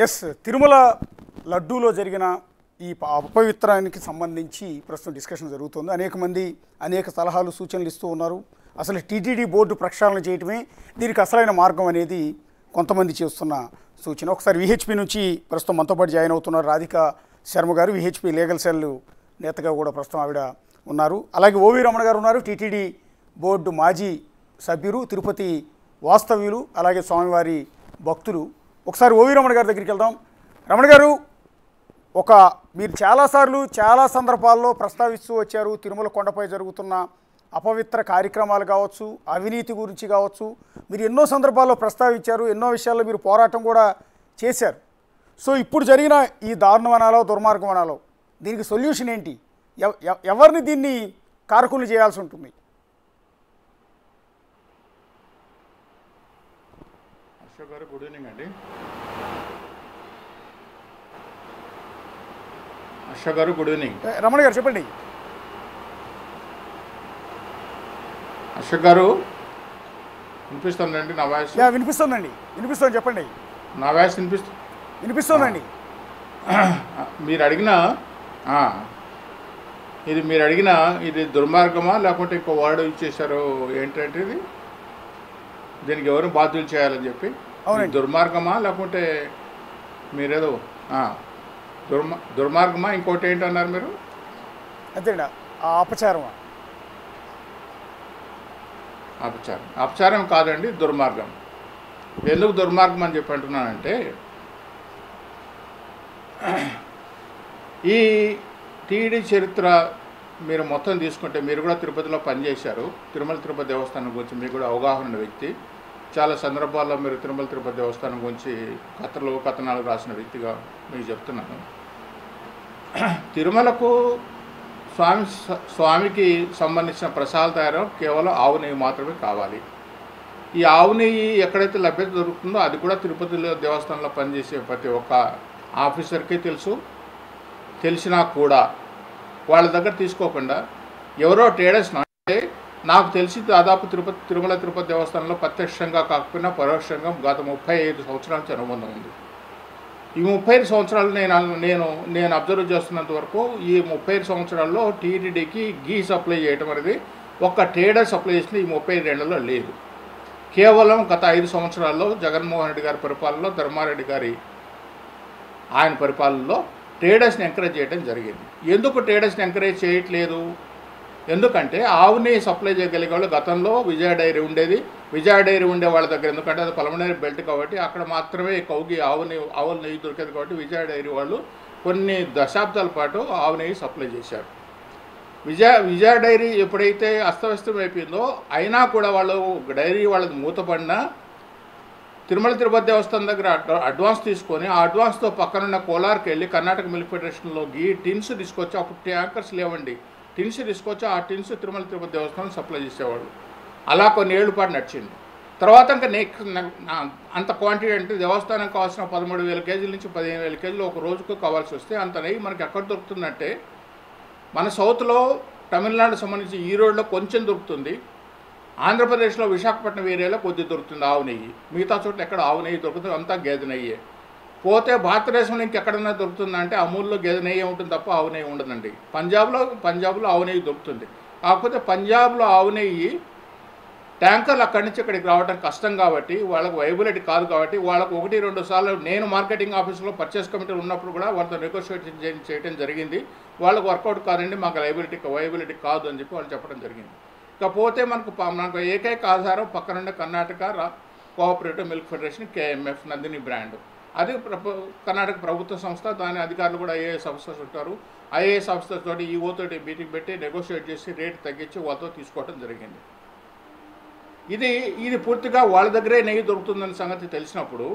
Yes Tirumala లడ్డూలో జరిగిన ఈ అపవిత్రానికి సంబంధించి ప్రస్తుతం డిస్కషన్ జరుగుతుంది. అనేక మంది అనేక సలహాలు సూచనలు ఇస్తూ ఉన్నారు. అసలు టీటీడీ బోర్డు ప్రక్షాళన చేయటమే దీనికి అసలైన మార్గం అనేది కొంతమంది చేస్తున్న సూచన. ఒకసారి విహెచ్పి నుంచి ప్రస్తుతం మనతో పాటు జాయిన్ అవుతున్నారు రాధిక శర్మ గారు, విహెచ్పి లీగల్ సెల్ నేతగా కూడా ప్రస్తుతం ఆవిడ ఉన్నారు. అలాగే ఓవి రమణ గారు ఉన్నారు, టీటీడీ బోర్డు మాజీ సభ్యులు, తిరుపతి వాస్తవ్యులు, అలాగే స్వామివారి భక్తులు. ఒకసారి ఓవి రమణ గారి దగ్గరికి వెళ్దాం. రమణ గారు, మీరు చాలాసార్లు చాలా సందర్భాల్లో ప్రస్తావిస్తూ వచ్చారు తిరుమల కొండపై జరుగుతున్న అపవిత్ర కార్యక్రమాలు కావచ్చు, అవినీతి గురించి కావచ్చు, మీరు ఎన్నో సందర్భాల్లో ప్రస్తావించారు, ఎన్నో విషయాల్లో మీరు పోరాటం కూడా చేశారు. సో ఇప్పుడు జరిగిన ఈ దారుణమనాలో దుర్మార్గమనాలో దీనికి సొల్యూషన్ ఏంటి? ఎవరిని దీన్ని కారకులు చేయాల్సి ఉంటుంది? అశోక్ గారు, గుడ్ ఈవినింగ్ అండి. Ashok garu, good evening. రమణ గారు చెప్పండి. అశోక్ గారు, వినిపిస్తుందండి నా వాయిస్? వినిపిస్తుందండి, వినిపిస్తుంది, చెప్పండి. నా వాయిస్ వినిపిస్తుందండి. మీరు అడిగిన ఇది దుర్మార్గమా లేకుంటే ఇంకో వర్డ్ ఇచ్చేసారు ఏంటంటే ఇది దీనికి ఎవరు బాధ్యులు చేయాలని చెప్పి దుర్మార్గమా లేకుంటే మీరేదో దుర్మార్గమా ఇంకోటి ఏంటన్నారు మీరు? అంతేనా? అపచారం అపచారం కాదండి, దుర్మార్గం. ఎందుకు దుర్మార్గం అని చెప్పి అంటున్నానంటే ఈ టీడీ చరిత్ర మీరు మొత్తం తీసుకుంటే, మీరు కూడా తిరుపతిలో పనిచేశారు, తిరుపతి దేవస్థానం గురించి మీకు కూడా అవగాహన ఉన్న వ్యక్తి. చాలా సందర్భాల్లో మీరు తిరుపతి దేవస్థానం గురించి కథనాలు రాసిన వ్యక్తిగా మీకు చెప్తున్నాను. తిరుమలకు స్వామికి సంబంధించిన ప్రసాదాల తయారు కేవలం ఆవు నెయ్యి మాత్రమే కావాలి. ఈ ఆవు నెయ్యి ఎక్కడైతే లభ్యత దొరుకుతుందో అది కూడా తిరుపతిలో దేవస్థానంలో పనిచేసే ప్రతి ఒక్క ఆఫీసర్కి తెలిసినా కూడా వాళ్ళ దగ్గర తీసుకోకుండా ఎవరో ట్రేడర్స్ అంటే నాకు తెలిసి దాదాపు తిరుపతి దేవస్థానంలో ప్రత్యక్షంగా కాకపోయినా పరోక్షంగా గత 35 సంవత్సరాల నుంచి అనుబంధం ఉంది. ఈ 35 సంవత్సరాలు నేను అబ్జర్వ్ చేస్తున్నంత వరకు ఈ 35 సంవత్సరాల్లో టీటీడీకి గీ సప్లై చేయడం అనేది ఒక్క ట్రేడర్ సప్లై చేసిన ఈ 35 ఏళ్లలో లేదు. కేవలం గత 5 సంవత్సరాల్లో జగన్మోహన్ రెడ్డి గారి పరిపాలనలో, ధర్మారెడ్డి గారి ఆయన పరిపాలనలో ట్రేడర్స్ని ఎంకరేజ్ చేయడం జరిగింది. ఎందుకు ట్రేడర్స్ని ఎంకరేజ్ చేయట్లేదు? ఎందుకంటే ఆవుని సప్లై చేయగలిగే వాళ్ళు గతంలో విజయ డైరీ ఉండేది. విజయ డైరీ ఉండే వాళ్ళ దగ్గర, ఎందుకంటే అది పల్మనరీ బెల్ట్ కాబట్టి అక్కడ మాత్రమే కౌగి ఆవుల నెయ్యి దొరికేది కాబట్టి విజయ డైరీ వాళ్ళు కొన్ని దశాబ్దాల పాటు ఆవు నెయ్యి సప్లై చేశారు. విజయ డైరీ ఎప్పుడైతే అస్తవ్యస్తం అయిపోయిందో అయినా కూడా వాళ్ళు డైరీ వాళ్ళది మూతపడినా తిరుపతి దేవస్థానం దగ్గర అడ్వాన్స్ తీసుకొని ఆ అడ్వాన్స్తో పక్కనున్న కోలార్కి వెళ్ళి కర్ణాటక మిల్క్ ఫెడరేషన్లో టిన్స్ తీసుకొచ్చి, అప్పుడు ట్యాంకర్స్ లేవండి, టిన్స్ తీసుకొచ్చి ఆ టిన్స్ తిరుపతి దేవస్థానం సప్లై చేసేవాళ్ళు. అలా కొన్ని ఏళ్ళ పాటు నడిచింది. తర్వాత ఇంకా అంత క్వాంటిటీ అంటే దేవస్థానం కావాల్సిన 13,000 కేజీల నుంచి 15,000 కేజీలు ఒక రోజుకు కావాల్సి వస్తే అంత నెయ్యి మనకి ఎక్కడ దొరుకుతుందంటే మన సౌత్లో తమిళనాడు సంబంధించి ఈరోడ్లో కొంచెం దొరుకుతుంది, ఆంధ్రప్రదేశ్లో విశాఖపట్నం ఏరియాలో కొద్ది దొరుకుతుంది ఆవు నెయ్యి. మిగతా చోట్ల ఎక్కడ ఆవు నెయ్యి దొరుకుతుంది, అంతా గేదె నెయ్యే. పోతే భారతదేశంలో ఇంకెక్కడన్నా దొరుకుతుందంటే అమూల్లో గేదె నెయ్యి ఉంటుంది తప్ప ఆవు నెయ్యి ఉండదండి. పంజాబ్లో ఆవు నెయ్యి దొరుకుతుంది. కాకపోతే పంజాబ్లో ఆవు నెయ్యి ట్యాంకర్లు అక్కడి నుంచి ఇక్కడికి రావడం కష్టం కాబట్టి, వాళ్ళకు వైబిలిటీ కాదు కాబట్టి, వాళ్ళకు 1-2 సార్లు నేను మార్కెటింగ్ ఆఫీస్లో పర్చేస్ కమిటీ ఉన్నప్పుడు కూడా వాళ్ళతో నెగోషియేషన్ చేయడం జరిగింది. వాళ్ళకు వర్కౌట్ కాదండి, మాకు వైబిలిటీ కాదు అని చెప్పి వాళ్ళు చెప్పడం జరిగింది. ఇకపోతే మనకు ఏకైక ఆధారం పక్కనుండే Karnataka cooperative milk federation KMF Nandini brand. అది కర్ణాటక ప్రభుత్వ సంస్థ, దాని అధికారులు కూడా IAS ఆఫీసర్స్ ఉంటారు. IAS ఆఫీసర్స్ తోటి ఈఓతోటి మీటింగ్ పెట్టి నెగోషియేట్ చేసి రేటు తగ్గించి వాళ్ళతో తీసుకోవడం జరిగింది. ఇది పూర్తిగా వాళ్ళ దగ్గరే నెయ్యి దొరుకుతుందన్న సంగతి తెలిసినప్పుడు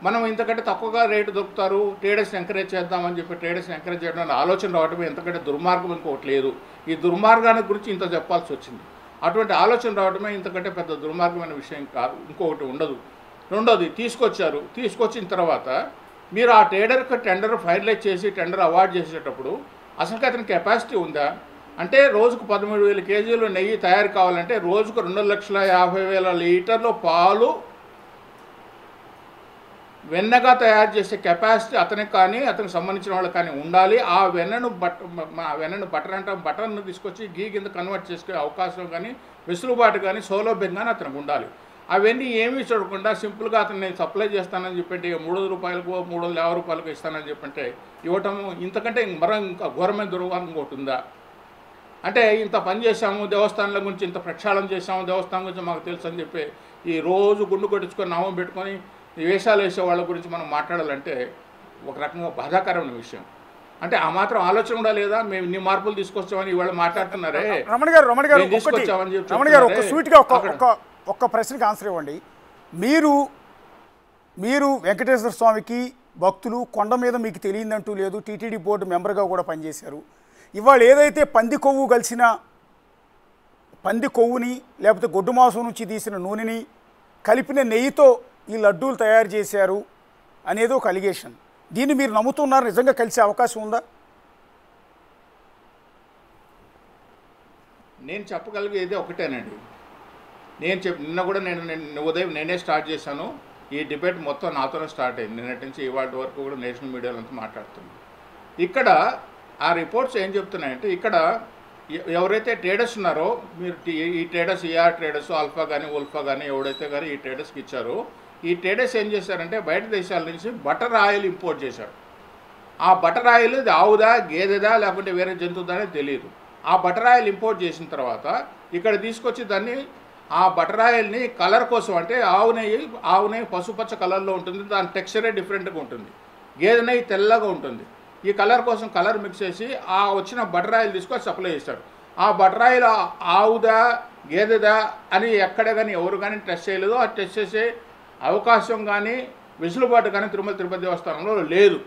మనం ఇంతకంటే తక్కువగా రేటు దొరుకుతారు, ట్రేడర్స్ని ఎంకరేజ్ చేద్దామని చెప్పి ట్రేడర్స్ని ఎంకరేజ్ చేయడానికి ఆలోచన రావటమే ఎంతకంటే దుర్మార్గం ఇంకోటి లేదు. ఈ దుర్మార్గానికి గురించి ఇంత చెప్పాల్సి వచ్చింది. అటువంటి ఆలోచన రావడమే ఇంతకంటే పెద్ద దుర్మార్గమైన విషయం కాదు, ఇంకొకటి ఉండదు. రెండోది తీసుకొచ్చిన తర్వాత మీరు ఆ ట్రేడర్కి టెండర్ ఫైనలైజ్ చేసి టెండర్ అవార్డు చేసేటప్పుడు అసలుకి అతని కెపాసిటీ ఉందా? అంటే రోజుకు 13,000 కేజీలు నెయ్యి తయారు కావాలంటే రోజుకు 2,50,000 లీటర్ల పాలు వెన్నగా తయారు చేసే కెపాసిటీ అతనికి కానీ అతనికి సంబంధించిన వాళ్ళకి కానీ ఉండాలి. ఆ వెన్నను వెన్నను బటర్ అంటాం, బటర్ను తీసుకొచ్చి గీ కింద కన్వర్ట్ చేసుకునే అవకాశం కానీ వెసులుబాటు కానీ సౌలభ్యం కానీ అతనికి ఉండాలి. అవన్నీ ఏమీ చూడకుండా సింపుల్గా అతను నేను సప్లై చేస్తానని చెప్పంటే 300 రూపాయలకు 350 రూపాయలకు ఇస్తానని చెప్పంటే ఇవ్వటము ఇంతకంటే ఇంకా ఘోరమైన దుర్వాహం ఇంకోటి ఉందా? అంటే ఇంత పని చేశాము, దేవస్థానాల గురించి ఇంత ప్రక్షాళన చేశాము, దేవస్థానం గురించి మాకు తెలుసు అని చెప్పి ఈ రోజు గుండు కొట్టించుకొని నామం పెట్టుకొని వేషాలు వేసే వాళ్ళ గురించి మనం మాట్లాడాలంటే ఒక రకంగా బాధాకరమైన విషయం. అంటే ఆ మాత్రం ఆలోచన కూడా లేదా? మేము ఇన్ని మార్పులు తీసుకొచ్చామని ఇవాళ మాట్లాడుతున్నారే. రమణ గారు ఒక స్వీట్గా ఒక్క ప్రశ్నకి ఆన్సర్ ఇవ్వండి. మీరు వెంకటేశ్వర స్వామికి భక్తులు, కొండ మీద మీకు తెలియదంటూ లేదు, టీటీడీ బోర్డు మెంబర్గా కూడా పనిచేశారు. ఇవాళ ఏదైతే పంది కొవ్వుని లేకపోతే గొడ్డు మాంసం నుంచి తీసిన నూనెని కలిపిన నెయ్యితో ఈ లడ్డూలు తయారు చేశారు అనేది ఒక అలిగేషన్. దీన్ని మీరు నమ్ముతున్నారు? నిజంగా కలిసే అవకాశం ఉందా? నేను చెప్పగలిగేది ఒకటేనండి. నిన్న కూడా నేను ఉదయం నేనే స్టార్ట్ చేశాను. ఈ డిబేట్ మొత్తం నాతోనే స్టార్ట్ అయింది. నిన్నటి నుంచి ఇవాళ వరకు కూడా నేషనల్ మీడియాలో అంతా మాట్లాడుతుంది. ఇక్కడ ఆ రిపోర్ట్స్ ఏం చెప్తున్నాయంటే, ఇక్కడ ఎవరైతే ట్రేడర్స్ ఉన్నారో, మీరు ఈ ట్రేడర్స్, ఏఆర్ ట్రేడర్స్, ఆల్ఫా కానీ ఉల్ఫా కానీ ఎవడైతే కానీ ఈ ట్రేడర్స్కి ఇచ్చారో, ఈ ట్రేడర్స్ ఏం చేశారంటే బయట దేశాల నుంచి బటర్ ఆయిల్ ఇంపోర్ట్ చేశారు. ఆ బటర్ ఆయిల్ ఇది ఆవుదా, గేదెదా, లేకుంటే వేరే జంతువుదా అనేది తెలియదు. ఆ బటర్ ఆయిల్ ఇంపోర్ట్ చేసిన తర్వాత ఇక్కడ తీసుకొచ్చి దాన్ని ఆ బటర్ ఆయిల్ని కలర్ కోసం, అంటే ఆవు నెయ్యి పసుపచ్చ కలర్లో ఉంటుంది, దాని టెక్స్చరే డిఫరెంట్గా ఉంటుంది. గేదె నెయ్యి తెల్లగా ఉంటుంది. ఈ కలర్ కోసం కలర్ మిక్స్ చేసి ఆ వచ్చిన బటర్ ఆయిల్ తీసుకొని సప్లై చేస్తారు. ఆ బటర్ ఆయిల్ ఆవుదా గేదెదా అని ఎక్కడ కానీ ఎవరు కానీ టెస్ట్ చేయలేదు. ఆ టెస్ట్ చేసే అవకాశం కానీ వెసులుబాటు కానీ తిరుపతి దేవస్థానంలో లేదు.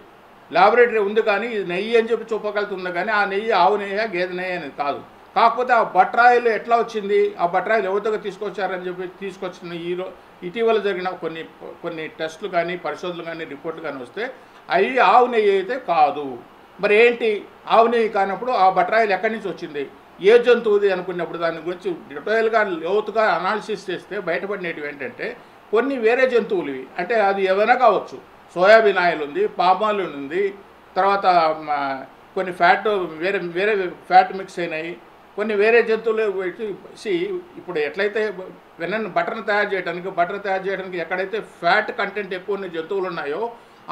ల్యాబొరేటరీ ఉంది కానీ ఇది నెయ్యి అని చెప్పి చూపగలుగుతుంది, కానీ ఆ నెయ్యి ఆవు నెయ్యి గేదె నెయ్యి అనేది కాదు. కాకపోతే ఆ బటర్ ఆయిల్ ఎట్లా వచ్చింది, ఆ బటర్ ఆయిల్ ఎవరితో తీసుకొచ్చారని చెప్పి తీసుకొచ్చిన ఇటీవల జరిగిన కొన్ని టెస్టులు కానీ పరిశోధనలు కానీ రిపోర్ట్లు కానీ వస్తే అవి ఆవు నెయ్యి అయితే కాదు. మరి ఏంటి ఆవు నెయ్యి కానప్పుడు ఆ బటర్ ఆయిల్ ఎక్కడి నుంచి వచ్చింది, ఏ జంతువుది అనుకున్నప్పుడు దాని గురించి డీటెయిల్గా లోతుగా అనాలిసిస్ చేస్తే బయటపడినవి ఏంటంటే కొన్ని వేరే జంతువులు. అంటే అది ఏమైనా కావచ్చు. సోయాబీన్ ఆయిల్ ఉంది, పామ్ ఆయిల్ ఉంది, తర్వాత కొన్ని వేరే ఫ్యాట్ మిక్స్ అయినాయి, కొన్ని వేరే జంతువులు ఇప్పుడు ఎట్లయితే బటర్ తయారు చేయడానికి ఎక్కడైతే ఫ్యాట్ కంటెంట్ ఎక్కువ ఉన్న జంతువులు ఉన్నాయో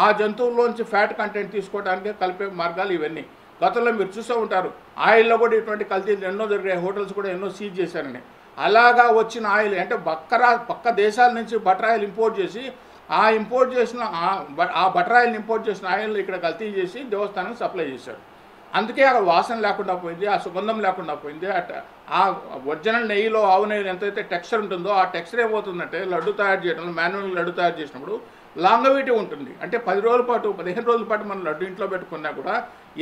ఆ జంతువుల్లోంచి ఫ్యాట్ కంటెంట్ తీసుకోవడానికి కలిపే మార్గాలు ఇవన్నీ. గతంలో మీరు చూస్తూ ఉంటారు, ఆయిల్లో కూడా ఇటువంటి కల్తీలు ఎన్నో జరిగాయి, హోటల్స్ కూడా ఎన్నో సీజ్ చేశారని. అలాగా వచ్చిన ఆయిల్ అంటే పక్క దేశాల నుంచి బటర్ ఆయిల్ ఇంపోర్ట్ చేసి ఆ బటర్ ఆయిల్ని ఇంపోర్ట్ చేసిన ఆయిల్ని ఇక్కడ కల్తీ చేసి దేవస్థానానికి సప్లై చేశారు. అందుకే ఆ వాసన లేకుండా పోయింది, ఆ సుగంధం లేకుండా పోయింది. ఆ ఒరిజినల్ నెయ్యిలో ఆవు నెయ్యి ఎంతైతే టెక్స్చర్ ఉంటుందో ఆ టెక్స్చర్ ఏమవుతుందంటే లడ్డు తయారు చేయడంలో మాన్యువల్ లడ్డు తయారు చేసినప్పుడు లాంగవిటీ ఉంటుంది. అంటే 10 రోజుల పాటు 15 రోజుల పాటు మనం లడ్డు ఇంట్లో పెట్టుకున్నా కూడా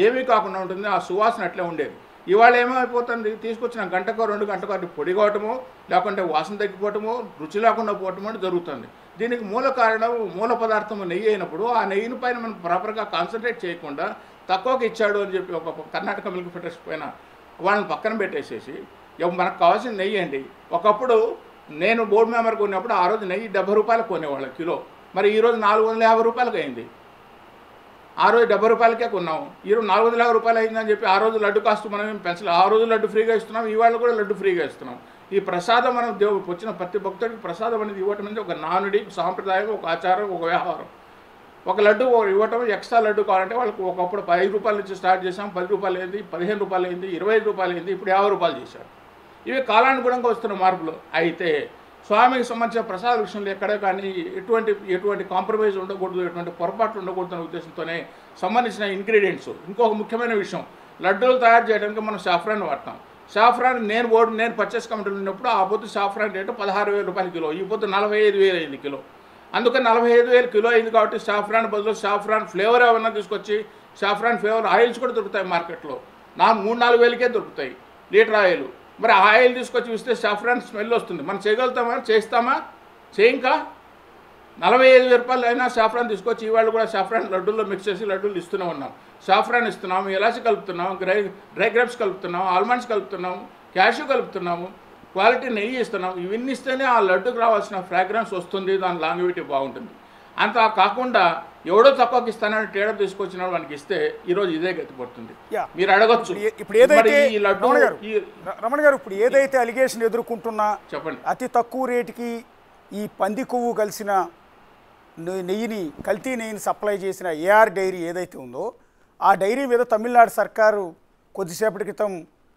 ఏమీ కాకుండా ఉంటుంది, ఆ సువాసన అట్లే ఉండేది. ఇవాళ ఏమైపోతుంది, తీసుకొచ్చిన గంటకో 2 గంటకో అది పొడి కావటమో లేకుంటే వాసన తగ్గిపోవటమో రుచి లేకుండా పోవటమో అని జరుగుతుంది. దీనికి మూల కారణం మూల పదార్థం నెయ్యి అయినప్పుడు ఆ నెయ్యిని పైన మనం ప్రాపర్గా కాన్సన్ట్రేట్ చేయకుండా తక్కువకి ఇచ్చాడు అని చెప్పి ఒక కర్ణాటక మిల్క్ ఫెడరేషన్ పైన వాళ్ళని పక్కన పెట్టేసేసి మనకు కావాల్సిన నెయ్యి అండి. ఒకప్పుడు నేను బోర్డు మెంబర్కి ఉన్నప్పుడు ఆ రోజు నెయ్యి 70 రూపాయలు కొనేవాళ్ళ కిలో. మరి ఈరోజు 450 రూపాయలకి అయింది. ఆ రోజు 70 రూపాయలకే కొన్నాము, ఈరోజు 450 రూపాయలు అయిందని చెప్పి ఆ రోజు లడ్డు కాస్ట్ మనం ఏం పెంచలేదు. ఆ రోజు లడ్డు ఫ్రీగా ఇస్తున్నాం, ఇవాళ కూడా లడ్డు ఫ్రీగా ఇస్తున్నాం. ఈ ప్రసాదం మనం వచ్చిన ప్రతి భక్తుడికి ప్రసాదం అనేది ఇవ్వటం అనేది ఒక నానుడి, సాంప్రదాయం, ఒక ఆచారం, ఒక వ్యవహారం. ఒక లడ్డు ఇవ్వటం, ఎక్స్ట్రా లడ్డు కావాలంటే వాళ్ళకి ఒకప్పుడు 5 రూపాయల నుంచి స్టార్ట్ చేసాం, 10 రూపాయలు అయింది, 15 రూపాయలు అయింది, 25 రూపాయలు అయింది, ఇప్పుడు 50 రూపాయలు చేశారు. ఇవి కాలానుగుణంగా వస్తున్న మార్పులు. అయితే స్వామికి సంబంధించిన ప్రసాద విషయంలో ఎక్కడ కానీ ఎటువంటి కాంప్రమైజ్ ఉండకూడదు, ఎటువంటి పొరపాట్లు ఉండకూడదు అనే ఉద్దేశంతోనే సంబంధించిన ఇంగ్రీడియంట్స్. ఇంకొక ముఖ్యమైన విషయం, లడ్డూలు తయారు చేయడానికి మనం సాఫ్రాన్ వాడతాం. సాఫ్రాన్ నేను పర్చేస్ కమిటీలో ఉన్నప్పుడు ఆ పొద్దు సాఫ్రాన్ రేటు 16,000 రూపాయలు కిలో, ఈ పొద్దు 45,000 అయింది కిలో. అందుకని 45,000 కిలో అయింది కాబట్టి సాఫ్రాన్ బదులు సాఫ్రాన్ ఫ్లేవర్ ఏమన్నా తీసుకొచ్చి సాఫ్రాన్ ఫ్లేవర్ ఆయిల్స్ కూడా దొరుకుతాయి మార్కెట్లో. 3-4 వేలకే దొరుకుతాయి లీటర్ ఆయిల్. మరి ఆ ఆయిల్ తీసుకొచ్చి ఇస్తే సాఫ్రాన్ స్మెల్ వస్తుంది. మనం చేయగలుగుతామా, చేస్తామా? చేయింకా 45,000 రూపాయలు అయినా సాఫ్రాన్ తీసుకొచ్చి ఇవాళ కూడా సాఫ్రాన్ లడ్డూల్లో మిక్స్ చేసి లడ్డూలు ఇస్తూనే ఉన్నాం. సాఫ్రాన్ ఇస్తున్నాము, ఇలాచి కలుపుతున్నాము, డ్రై గ్రేప్స్ కలుపుతున్నాము, ఆల్మండ్స్ కలుపుతున్నాము, క్యాష్యూ కలుపుతున్నాము, క్వాలిటీ నెయ్యి ఇస్తున్నాము. ఇవన్నీ ఇస్తేనే ఆ లడ్డుకు రావాల్సిన ఫ్రాగ్రెన్స్ వస్తుంది, దాని లాంగివిటీ బాగుంటుంది. అంత కాకుండా ఎవడో తక్కువకి ఇస్తానని ట్రేడర్ తీసుకొచ్చిన వానికి ఇస్తే ఈరోజు ఇదే గతి పడుతుంది. మీరు అడగచ్చు ఇప్పుడు ఏదైతే రమణ గారు ఇప్పుడు ఏదైతే అలిగేషన్ ఎదుర్కొంటున్నా చెప్పండి, అతి తక్కువ రేటుకి ఈ పంది కొవ్వు కలిసిన నెయ్యిని కల్తీ నెయ్యిని సప్లై చేసిన ఏఆర్ డైరీ ఏదైతే ఉందో ఆ డైరీ మీద తమిళనాడు సర్కారు కొద్దిసేపటి క్రితం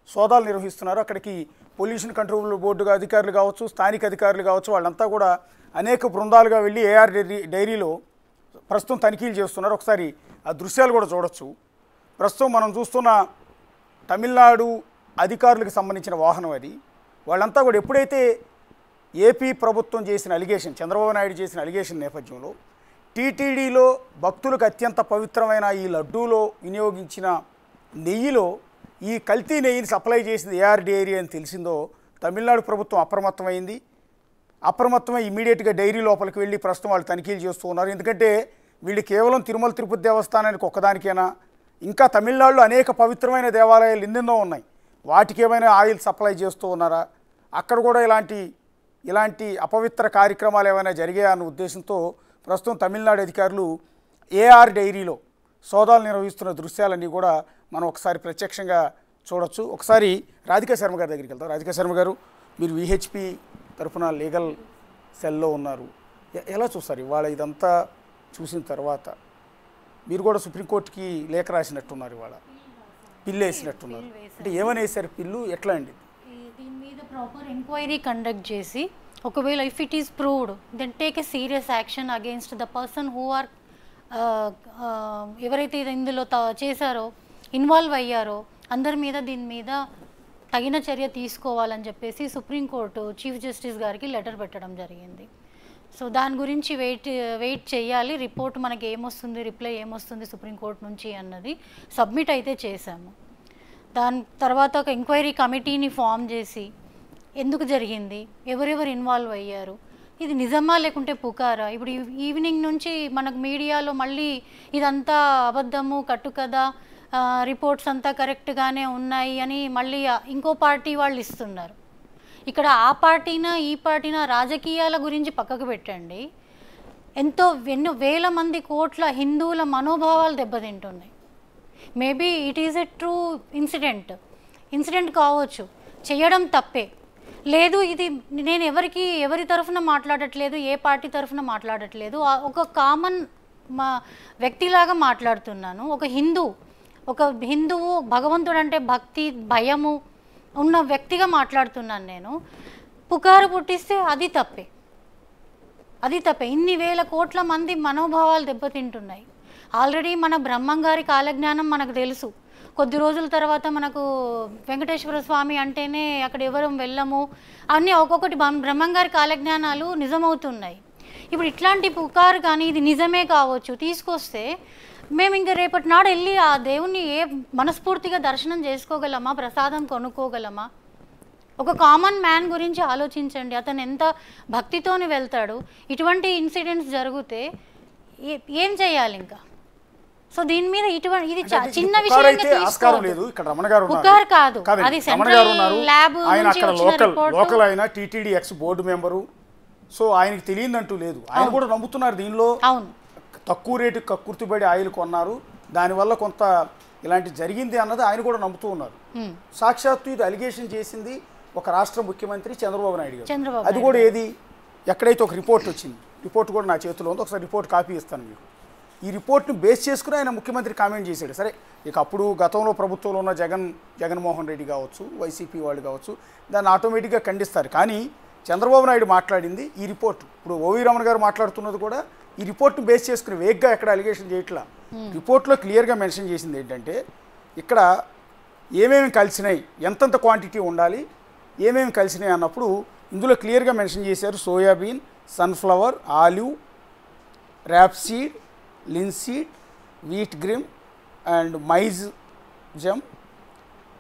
సోదాలు నిర్వహిస్తున్నారు. అక్కడికి పొల్యూషన్ కంట్రోల్ బోర్డు అధికారులు కావచ్చు, స్థానిక అధికారులు కావచ్చు, వాళ్ళంతా కూడా అనేక బృందాలుగా వెళ్ళి ఏఆర్ డైరీలో ప్రస్తుతం తనిఖీలు చేస్తున్నారు. ఒకసారి ఆ దృశ్యాలు కూడా చూడొచ్చు. ప్రస్తుతం మనం చూస్తున్న తమిళనాడు అధికారులకు సంబంధించిన వాహనం అది. వాళ్ళంతా కూడా ఎప్పుడైతే ఏపీ ప్రభుత్వం చేసిన అలిగేషన్, చంద్రబాబు నాయుడు చేసిన అలిగేషన్ నేపథ్యంలో టీటీడీలో భక్తులకు అత్యంత పవిత్రమైన ఈ లడ్డూలో వినియోగించిన నెయ్యిలో ఈ కల్తీ నెయ్యిని సప్లై చేసింది ఏఆర్ డైరీ అని తెలిసిందో తమిళనాడు ప్రభుత్వం అప్రమత్తమైంది. అప్రమత్తమై ఇమీడియట్గా డైరీ లోపలికి వెళ్ళి ప్రస్తుతం వాళ్ళు తనిఖీలు చేస్తూ ఉన్నారు. ఎందుకంటే వీళ్ళు కేవలం తిరుమల తిరుపతి దేవస్థానానికి ఒక్కదానికైనా, ఇంకా తమిళనాడులో అనేక పవిత్రమైన దేవాలయాలు ఎన్నెన్నో ఉన్నాయి, వాటికి ఏమైనా ఆయిల్ సప్లై చేస్తూ ఉన్నారా, అక్కడ కూడా ఇలాంటి అపవిత్ర కార్యక్రమాలు ఏమైనా జరిగాయన్న ఉద్దేశంతో ప్రస్తుతం తమిళనాడు అధికారులు ఏఆర్ డైరీలో సోదాలు నిర్వహిస్తున్న దృశ్యాలన్నీ కూడా మనం ఒకసారి ప్రత్యక్షంగా చూడొచ్చు. ఒకసారి రాధికా శర్మ గారి దగ్గరికి వెళ్తాం. రాధికా శర్మ గారు, మీరు విహెచ్పి తరఫున లీగల్ సెల్లో ఉన్నారు, ఎలా చూస్తారు ఇవాళ ఇదంతా చూసిన తర్వాత? మీరు కూడా సుప్రీంకోర్టుకి లేఖ రాసినట్టున్నారు, ఇవాళ పిల్లు వేసినట్టున్నారు. అంటే ఏమని వేశారు పిల్లు, ఎట్లా అండి? దీని మీద ప్రాపర్ ఎంక్వైరీ కండక్ట్ చేసి ఒకవేళ if it is proved then take a serious action against the person who are ఎవరైతే ఇందులో చేశారో, ఇన్వాల్వ్ అయ్యారో అందరి మీద దీని మీద తగిన చర్య తీసుకోవాలని చెప్పేసి సుప్రీంకోర్టు చీఫ్ జస్టిస్ గారికి లెటర్ పెట్టడం జరిగింది. సో దాని గురించి వెయిట్ చేయాలి, రిపోర్ట్ మనకి ఏమొస్తుంది, రిప్లై ఏమొస్తుంది సుప్రీంకోర్టు నుంచి అన్నది సబ్మిట్ అయితే చేశాము. దాని తర్వాత ఒక ఎంక్వైరీ కమిటీని ఫామ్ చేసి ఎందుకు జరిగింది, ఎవరెవరు ఇన్వాల్వ్ అయ్యారు, ఇది నిజమా లేకుంటే పుకారా, ఇప్పుడు ఈవినింగ్ నుంచి మనకు మీడియాలో మళ్ళీ ఇదంతా అబద్ధము, కట్టుకథ, రిపోర్ట్స్ అంతా కరెక్ట్గానే ఉన్నాయి అని మళ్ళీ ఇంకో పార్టీ వాళ్ళు ఇస్తున్నారు. ఇక్కడ ఆ పార్టీనా ఈ పార్టీనా రాజకీయాల గురించి పక్కకు పెట్టండి, ఎన్నో వేల మంది కోట్ల హిందువుల మనోభావాలు దెబ్బతింటున్నాయి. Maybe it is a true incident కావచ్చు, చేయడం తప్పే లేదు. ఇది నేను ఎవరి తరఫున మాట్లాడట్లేదు, ఏ పార్టీ తరఫున మాట్లాడట్లేదు, ఒక కామన్ వ్యక్తిలాగా మాట్లాడుతున్నాను. ఒక హిందువు భగవంతుడు అంటే భక్తి భయము ఉన్న వ్యక్తిగా మాట్లాడుతున్నాను నేను. పుకారు పుట్టిస్తే అది తప్పే. ఇన్ని వేల కోట్ల మంది మనోభావాలు దెబ్బతింటున్నాయి. ఆల్రెడీ మన బ్రహ్మంగారి కాలజ్ఞానం మనకు తెలుసు. కొద్ది రోజుల తర్వాత మనకు వెంకటేశ్వర స్వామి అంటేనే అక్కడ ఎవరు వెళ్ళము అన్నీ ఒక్కొక్కటి బ్రహ్మంగారి కాలజ్ఞానాలు నిజమవుతున్నాయి. ఇప్పుడు ఇట్లాంటి పుకారు కానీ ఇది నిజమే కావచ్చు తీసుకొస్తే మేము ఇంకా రేపటి నాడు వెళ్ళి ఆ దేవుణ్ణి మనస్ఫూర్తిగా దర్శనం చేసుకోగలమా, ప్రసాదం కొనుక్కోగలమా? ఒక కామన్ మ్యాన్ గురించి ఆలోచించండి, అతను ఎంత భక్తితోని వెళ్తాడు. ఇటువంటి ఇన్సిడెంట్స్ జరిగితే ఏం చేయాలి ఇంకా? సో దీని మీద ఇది చిన్న విషయం పుకారు కాదు, అది సెంట్రల్ ల్యాబ్ లోకల్ అయిన TTD X board member. So ఆయనకి తెలియదంటూ లేదు, ఆయన కూడా నమ్ముతున్నారు దీనిలో. అవును, తక్కువ రేటు కక్కుర్తిబడి ఆయిల్ కొన్నారు, దానివల్ల కొంత ఇలాంటి జరిగింది అన్నది ఆయన కూడా నమ్ముతూ ఉన్నారు. సాక్షాత్తు ఇది అలిగేషన్ చేసింది ఒక రాష్ట్ర ముఖ్యమంత్రి చంద్రబాబు నాయుడు గారు. అది కూడా ఎక్కడైతే ఒక రిపోర్ట్ వచ్చింది, రిపోర్ట్ కూడా నా చేతిలో ఉంది, ఒకసారి రిపోర్ట్ కాపీ ఇస్తాను మీకు. ఈ రిపోర్ట్ను బేస్ చేసుకుని ఆయన ముఖ్యమంత్రి కామెంట్ చేశాడు. సరే, ఇక అప్పుడు గతంలో ప్రభుత్వంలో ఉన్న జగన్మోహన్ రెడ్డి కావచ్చు, వైసీపీ వాళ్ళు కావచ్చు, దాన్ని ఆటోమేటిక్గా ఖండిస్తారు. కానీ చంద్రబాబు నాయుడు మాట్లాడింది ఈ రిపోర్ట్, ఇప్పుడు ఓవి రమణ గారు మాట్లాడుతున్నది కూడా ఈ రిపోర్ట్ను బేస్ చేసుకుని వేగ్గా ఎక్కడ అలిగేషన్ చేయట్లా. రిపోర్ట్లో క్లియర్గా మెన్షన్ చేసింది ఏంటంటే ఇక్కడ ఏమేమి కలిసినాయి, ఎంతంత క్వాంటిటీ ఉండాలి, ఏమేమి కలిసినాయి అన్నప్పుడు ఇందులో క్లియర్గా మెన్షన్ చేశారు. Soybean, sunflower, olive, rapeseed, linseed, wheat germ and maize germ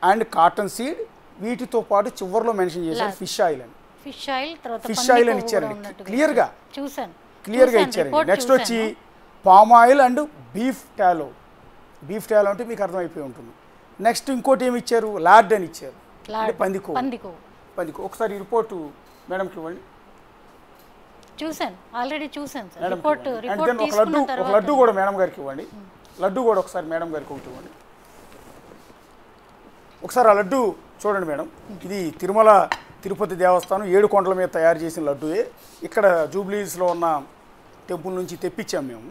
and cotton seed. వీటితో పాటు చివరిలో మెన్షన్ చేశారు ఫిష్ ఆయిల్ అని. ఫిష్ ఆయిల్ అని ఇచ్చారండి, క్లియర్గా ఇచ్చారండి. నెక్స్ట్ వచ్చి palm oil and beef tallow. Beef tallow అంటే మీకు అర్థమైపోయి ఉంటుంది. నెక్స్ట్ ఇంకోటి ఏమి ఇచ్చారు, లార్డ్ అని ఇచ్చారు, పందికో. ఒకసారి రిపోర్టు మేడంకి ఇవ్వండి. చూశాను, ఆల్రెడీ చూశాను sir. Madam report and report then ఒక తీసుకున్న లడ్డు తర్వాత కూడా మేడం గారికి ఇవ్వండి. లడ్డు కూడా ఒకసారి మేడం గారికి ఒకటి ఇవ్వండి. ఒకసారి ఆ లడ్డు చూడండి మేడం. ఇది తిరుమల తిరుపతి దేవస్థానం 7 కొండల మీద తయారు చేసిన లడ్డుయే. ఇక్కడ జూబ్లీస్లో ఉన్న టెంపుల్ నుంచి తెప్పించాం మేము.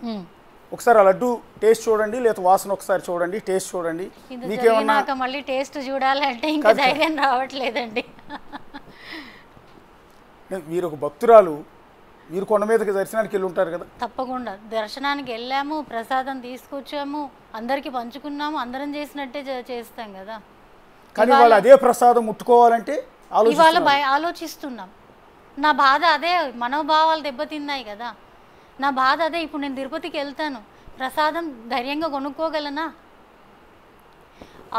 ఒకసారి ఆ లడ్డు టేస్ట్ చూడండి, లేదా వాసన ఒకసారి చూడండి, టేస్ట్ చూడండి. ఇది మీకేమన్నా జరిగినాక మళ్ళీ టేస్ట్ చూడాలంటే ఇంకా ధైర్యం రావట్లేదండి. మీరు ఒక భక్తురాలు, మీరు కొండ మీదకి దర్శనానికి వెళ్ళి ఉంటారు కదా? తప్పకుండా దర్శనానికి వెళ్ళాము, ప్రసాదం తీసుకొచ్చాము, అందరికి పంచుకున్నాము, అందరం చేసినట్టే చేస్తాం కదా. కానీ వాళ్ళు అదే ప్రసాదం ముట్టుకోవాలంటే ఇవాళ ఆలోచిస్తున్నాం. నా బాధ అదే, మనోభావాలు దెబ్బతిన్నాయి కదా. నా బాధ అదే. ఇప్పుడు నేను తిరుపతికి వెళ్తాను, ప్రసాదం ధైర్యంగా కొనుక్కోగలనా?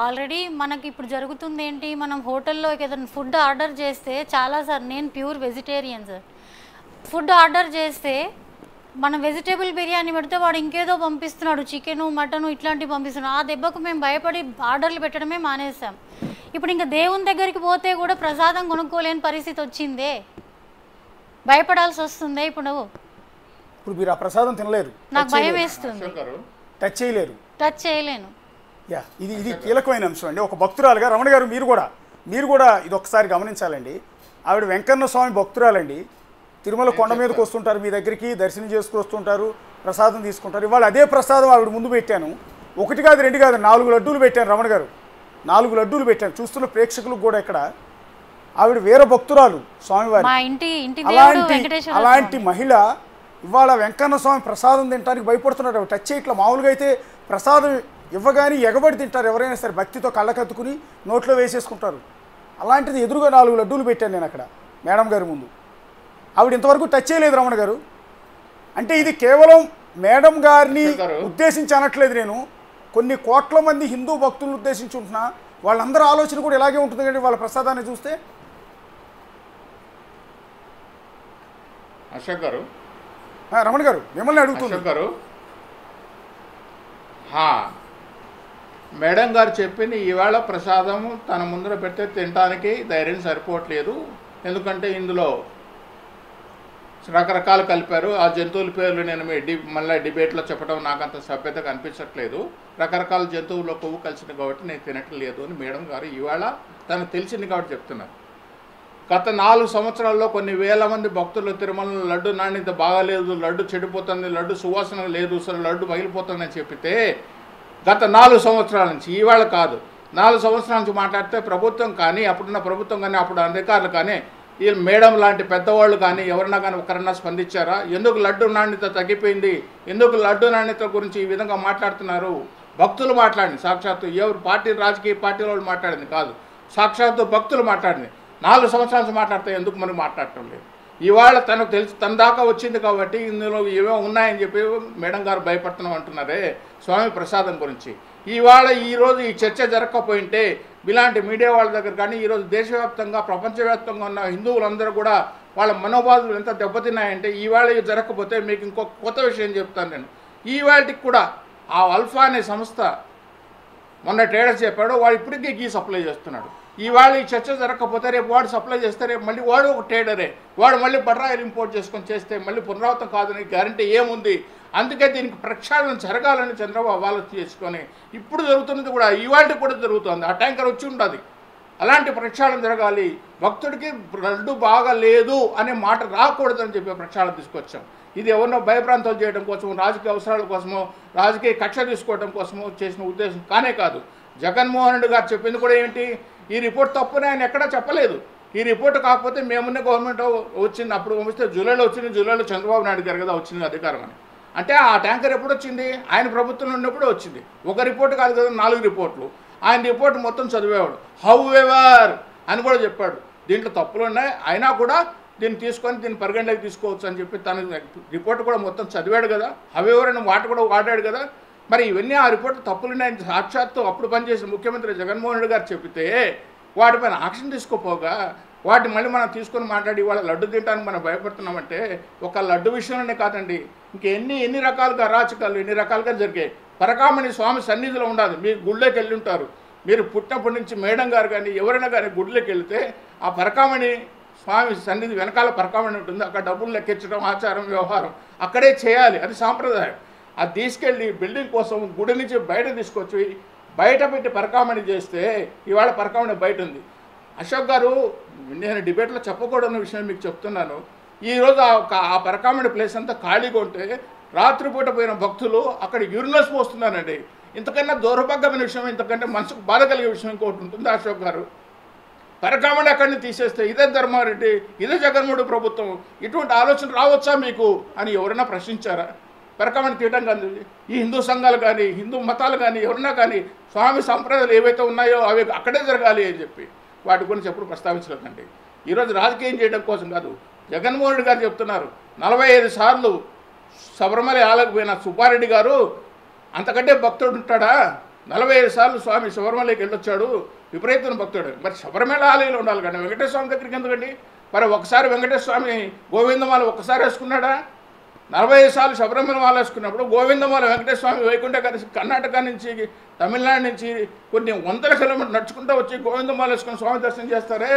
ఆల్రెడీ మనకి ఇప్పుడు జరుగుతుంది ఏంటి, మనం హోటల్లో ఏదైనా ఫుడ్ ఆర్డర్ చేస్తే చాలాసార్లు, నేను pure vegetarian sir, food order చేస్తే మనం వెజిటేబుల్ బిర్యానీ పెడితే వాడు ఇంకేదో పంపిస్తున్నాడు, చికెను మటను ఇట్లాంటివి పంపిస్తున్నాడు. ఆ దెబ్బకు మేము భయపడి ఆర్డర్లు పెట్టడమే మానేసాం. ఇప్పుడు ఇంకా దేవుని దగ్గరికి పోతే కూడా ప్రసాదం కొనుక్కోలేని పరిస్థితి వచ్చిందే, భయపడాల్సి వస్తుందే. ఇప్పుడు మీరు ఆ ప్రసాదం తినలేరు, నాకు భయం వేస్తుంది, టచ్ చేయలేను. యా, ఇది కీలకమైన అంశం అండి. ఒక భక్తురాలుగా రమణ గారు మీరు కూడా ఇది ఒకసారి గమనించాలండి. ఆవిడ వెంకన్న స్వామి భక్తురాలండి. తిరుమల కొండ మీదకి వస్తుంటారు, మీ దగ్గరికి దర్శనం చేసుకొస్తుంటారు, ప్రసాదం తీసుకుంటారు. ఇవాళ అదే ప్రసాదం ఆవిడ ముందు పెట్టాను. 1 కాదు 2 కాదు 4 లడ్డూలు పెట్టాను రమణ గారు, 4 లడ్డూలు పెట్టాను. చూస్తున్న ప్రేక్షకులకు కూడా ఇక్కడ ఆవిడ వీర భక్తురాలు స్వామివారి. అలాంటి మహిళ ఇవాళ వెంకన్న స్వామి ప్రసాదం తినడానికి భయపడుతున్నారు. అవి టచ్ చేయట్లా. మామూలుగా అయితే ప్రసాదం ఇవ్వగానే ఎగబడి తింటారు ఎవరైనా సరే, భక్తితో కళ్ళకత్తుకుని నోట్లో వేసేసుకుంటారు. అలాంటిది ఎదురుగా 4 లడ్డూలు పెట్టాను నేను అక్కడ మేడం గారి ముందు. ఆవిడ ఇంతవరకు టచ్ చేయలేదు రమణ గారు. అంటే ఇది కేవలం మేడం గారిని ఉద్దేశించి అనట్లేదు నేను, కొన్ని కోట్ల మంది హిందూ భక్తులను ఉద్దేశించి ఉంటున్నా. వాళ్ళందరూ ఆలోచన కూడా ఇలాగే ఉంటుంది కండి వాళ్ళ ప్రసాదాన్ని చూస్తే. అశోక్ గారు, రమణ గారు మిమ్మల్ని అడుగుతున్నారు గారు, మేడం గారు చెప్పింది ఈవేళ ప్రసాదము తన ముందర పెడితే తినడానికి ధైర్యం సరిపోవట్లేదు. ఎందుకంటే ఇందులో రకరకాలు కలిపారు. ఆ జంతువుల పేర్లు నేను మళ్ళీ డిబేట్లో చెప్పడం నాకు అంత సభ్యత కనిపించట్లేదు. రకరకాల జంతువుల్లో కొవ్వు కలిసింది కాబట్టి నేను తినట్లేదు అని మేడం గారు ఇవాళ తనకు తెలిసింది కాబట్టి చెప్తున్నారు. గత 4 సంవత్సరాల్లో కొన్ని వేల మంది భక్తులు తిరుమలలో లడ్డు నాణ్యత బాగాలేదు, లడ్డు చెడిపోతుంది, లడ్డు సువాసన లేదు, అసలు లడ్డు పగిలిపోతుందని చెప్పితే గత 4 సంవత్సరాల నుంచి, ఇవాళ కాదు 4 సంవత్సరాల నుంచి మాట్లాడితే ప్రభుత్వం కానీ, అప్పుడున్న ప్రభుత్వం కానీ, అప్పుడు అధికారులు కానీ, ఈ మేడం లాంటి పెద్దవాళ్ళు కానీ ఎవరన్నా కానీ ఒకరన్నా స్పందించారా? ఎందుకు లడ్డు నాణ్యత తగ్గిపోయింది, ఎందుకు లడ్డు నాణ్యత గురించి ఈ విధంగా మాట్లాడుతున్నారు? భక్తులు మాట్లాడింది, సాక్షాత్తు ఎవరు పార్టీ రాజకీయ పార్టీల వాళ్ళు మాట్లాడింది కాదు, సాక్షాత్తు భక్తులు మాట్లాడింది. 4 సంవత్సరాల నుంచి మాట్లాడితే ఎందుకు మనం మాట్లాడటం లేదు? ఇవాళ తనకు తెలిసి తన దాకా వచ్చింది కాబట్టి ఇందులో ఏమేమో ఉన్నాయని చెప్పి మేడం గారు భయపడుతున్నాం అంటున్నారే స్వామి ప్రసాదం గురించి. ఈరోజు ఈ చర్చ జరగకపోయింటే ఇలాంటి మీడియా వాళ్ళ దగ్గర కానీ ఈరోజు దేశవ్యాప్తంగా ప్రపంచవ్యాప్తంగా ఉన్న హిందువులందరూ కూడా వాళ్ళ మనోభావాలు ఎంత దెబ్బతిన్నాయంటే ఇవాళ ఇది జరగకపోతే మీకు ఇంకొక కొత్త విషయం చెప్తాను నేను. ఈవాళకి కూడా ఆ అల్ఫా అనే సంస్థ మొన్న ట్రేడర్స్ చెప్పాడు, వాడు ఇప్పటికీ గీ సప్లై చేస్తున్నాడు. ఇవాళ ఈ చర్చ జరగకపోతే రేపు వాడు సప్లై చేస్తే రేపు మళ్ళీ వాడు ఒక ట్రేడరే, వాడు మళ్ళీ బట్రాయిలు ఇంపోర్ట్ చేసుకొని చేస్తే మళ్ళీ పునరావృతం కాదని గ్యారంటీ ఏముంది? అందుకే దీనికి ప్రక్షాళన జరగాలని చంద్రబాబు ఆలోచన చేసుకొని ఇప్పుడు జరుగుతున్నది కూడా ఇవాళకి కూడా జరుగుతుంది. ఆ ట్యాంకర్ వచ్చి ఉంటుంది, అలాంటి ప్రక్షాళన జరగాలి. భక్తుడికి లడ్డు బాగా లేదు అనే మాట రాకూడదని చెప్పి ప్రక్షాళన తీసుకొచ్చాం. ఇది ఎవరినో భయప్రాంతాలు చేయడం కోసం, రాజకీయ అవసరాల కోసమో, రాజకీయ కక్ష తీసుకోవడం కోసమో చేసిన ఉద్దేశం కానే కాదు. జగన్మోహన్ రెడ్డి గారు చెప్పింది కూడా ఏంటి, ఈ రిపోర్ట్ తప్పునే ఆయన ఎక్కడా చెప్పలేదు. ఈ రిపోర్ట్ కాకపోతే మేమున్న గవర్నమెంట్ వచ్చింది, అప్పుడు పంపిస్తే జూలైలో వచ్చింది, జూలైలో చంద్రబాబు నాయుడు గారు కదా వచ్చింది అధికారం అని. అంటే ఆ ట్యాంకర్ ఎప్పుడు వచ్చింది? ఆయన ప్రభుత్వంలో ఉన్నప్పుడు వచ్చింది. ఒక రిపోర్ట్ కాదు కదా, 4 రిపోర్ట్లు. ఆయన రిపోర్ట్ మొత్తం చదివేవాడు. హౌ ఎవర్ అని కూడా చెప్పాడు, దీంట్లో తప్పులు ఉన్నాయి, అయినా కూడా దీన్ని తీసుకొని దీన్ని పరిగణలోకి తీసుకోవచ్చు అని చెప్పి తన రిపోర్ట్ కూడా మొత్తం చదివాడు కదా. హౌ ఎవర్ అని మాట కూడా వాడాడు కదా. మరి ఇవన్నీ ఆ రిపోర్ట్ తప్పులున్నాయని సాక్షాత్తు అప్పుడు పనిచేసిన ముఖ్యమంత్రి జగన్మోహన్ రెడ్డి గారు చెబితే వాటిపైన యాక్షన్ తీసుకోపోగా వాటిని మళ్ళీ మనం తీసుకొని మాట్లాడి ఇవాళ లడ్డు తినడానికి మనం భయపడుతున్నామంటే ఒక లడ్డు విషయంలోనే కాదండి, ఎన్ని రకాలుగా అరాచకాలు ఎన్ని రకాలుగా జరిగాయి. పరకామణి స్వామి సన్నిధిలో ఉండాలి. మీరు గుళ్ళోకి వెళ్ళి ఉంటారు, మీరు పుట్టినప్పటి నుంచి మేడం గారు కానీ ఎవరైనా కానీ గుడిలోకి వెళితే ఆ పరకామణి స్వామి సన్నిధి వెనకాల పరకామణి ఉంటుంది, అక్కడ డబ్బులు లెక్కించడం ఆచారం వ్యవహారం అక్కడే చేయాలి, అది సాంప్రదాయం. అది తీసుకెళ్ళి బిల్డింగ్ కోసం గుడి నుంచి బయట తీసుకొచ్చి బయట పెట్టి పరకామణి చేస్తే ఇవాళ పరకామణి బయట ఉంది. అశోక్ గారు, నేను డిబేట్లో చెప్పకూడని విషయం మీకు చెప్తున్నాను. ఈరోజు ఆ పరకామణి ప్లేస్ అంతా ఖాళీగా ఉంటే రాత్రిపూట పోయిన భక్తులు అక్కడ యూరినల్స్ పోస్తున్నారండి. ఇంతకన్నా దౌర్భాగ్యమైన విషయం, ఇంతకంటే మనసుకు బాధ కలిగే విషయం ఇంకోటి ఉంటుంది అశోక్ గారు. పరకామణి అక్కడిని తీసేస్తే ఇదే ధర్మారెడ్డి, ఇదే జగన్మోహన్ ప్రభుత్వం, ఇటువంటి ఆలోచన రావచ్చా మీకు అని ఎవరైనా ప్రశ్నించారా? పరకామణి తీయడం కానీ ఈ హిందూ సంఘాలు కానీ హిందూ మతాలు కానీ ఎవరైనా కానీ స్వామి సంప్రదాయాలు ఏవైతే ఉన్నాయో అవి అక్కడే జరగాలి అని చెప్పి వాటి గురించి ఎప్పుడు ప్రస్తావించలేదండి. ఈరోజు రాజకీయం చేయడం కోసం కాదు. జగన్మోహన్ రెడ్డి గారు చెప్తున్నారు 45 సార్లు శబరిమల ఆలకపోయిన సుబ్బారెడ్డి గారు అంతకంటే భక్తుడు ఉంటాడా? 45 సార్లు స్వామి శబరిమలకి వెళ్ళొచ్చాడు, విపరీతమైన భక్తుడు. మరి శబరిమల ఆలయంలో ఉండాలి కానీ వెంకటేశ్వర స్వామి దగ్గరికి ఎందుకండి? మరి ఒకసారి వెంకటేశ్వర స్వామి గోవిందమాల ఒక్కసారి వేసుకున్నాడా? 45 సార్లు శబరిమల మాల వేసుకున్నప్పుడు గోవిందమాల వెంకటేశ్వర స్వామి వైకుంఠ కలిసి కర్ణాటక నుంచి తమిళనాడు నుంచి కొన్ని వందల కిలోమీటర్లు నడుచుకుంటూ వచ్చి గోవిందమాల వేసుకుని స్వామి దర్శనం చేస్తారే.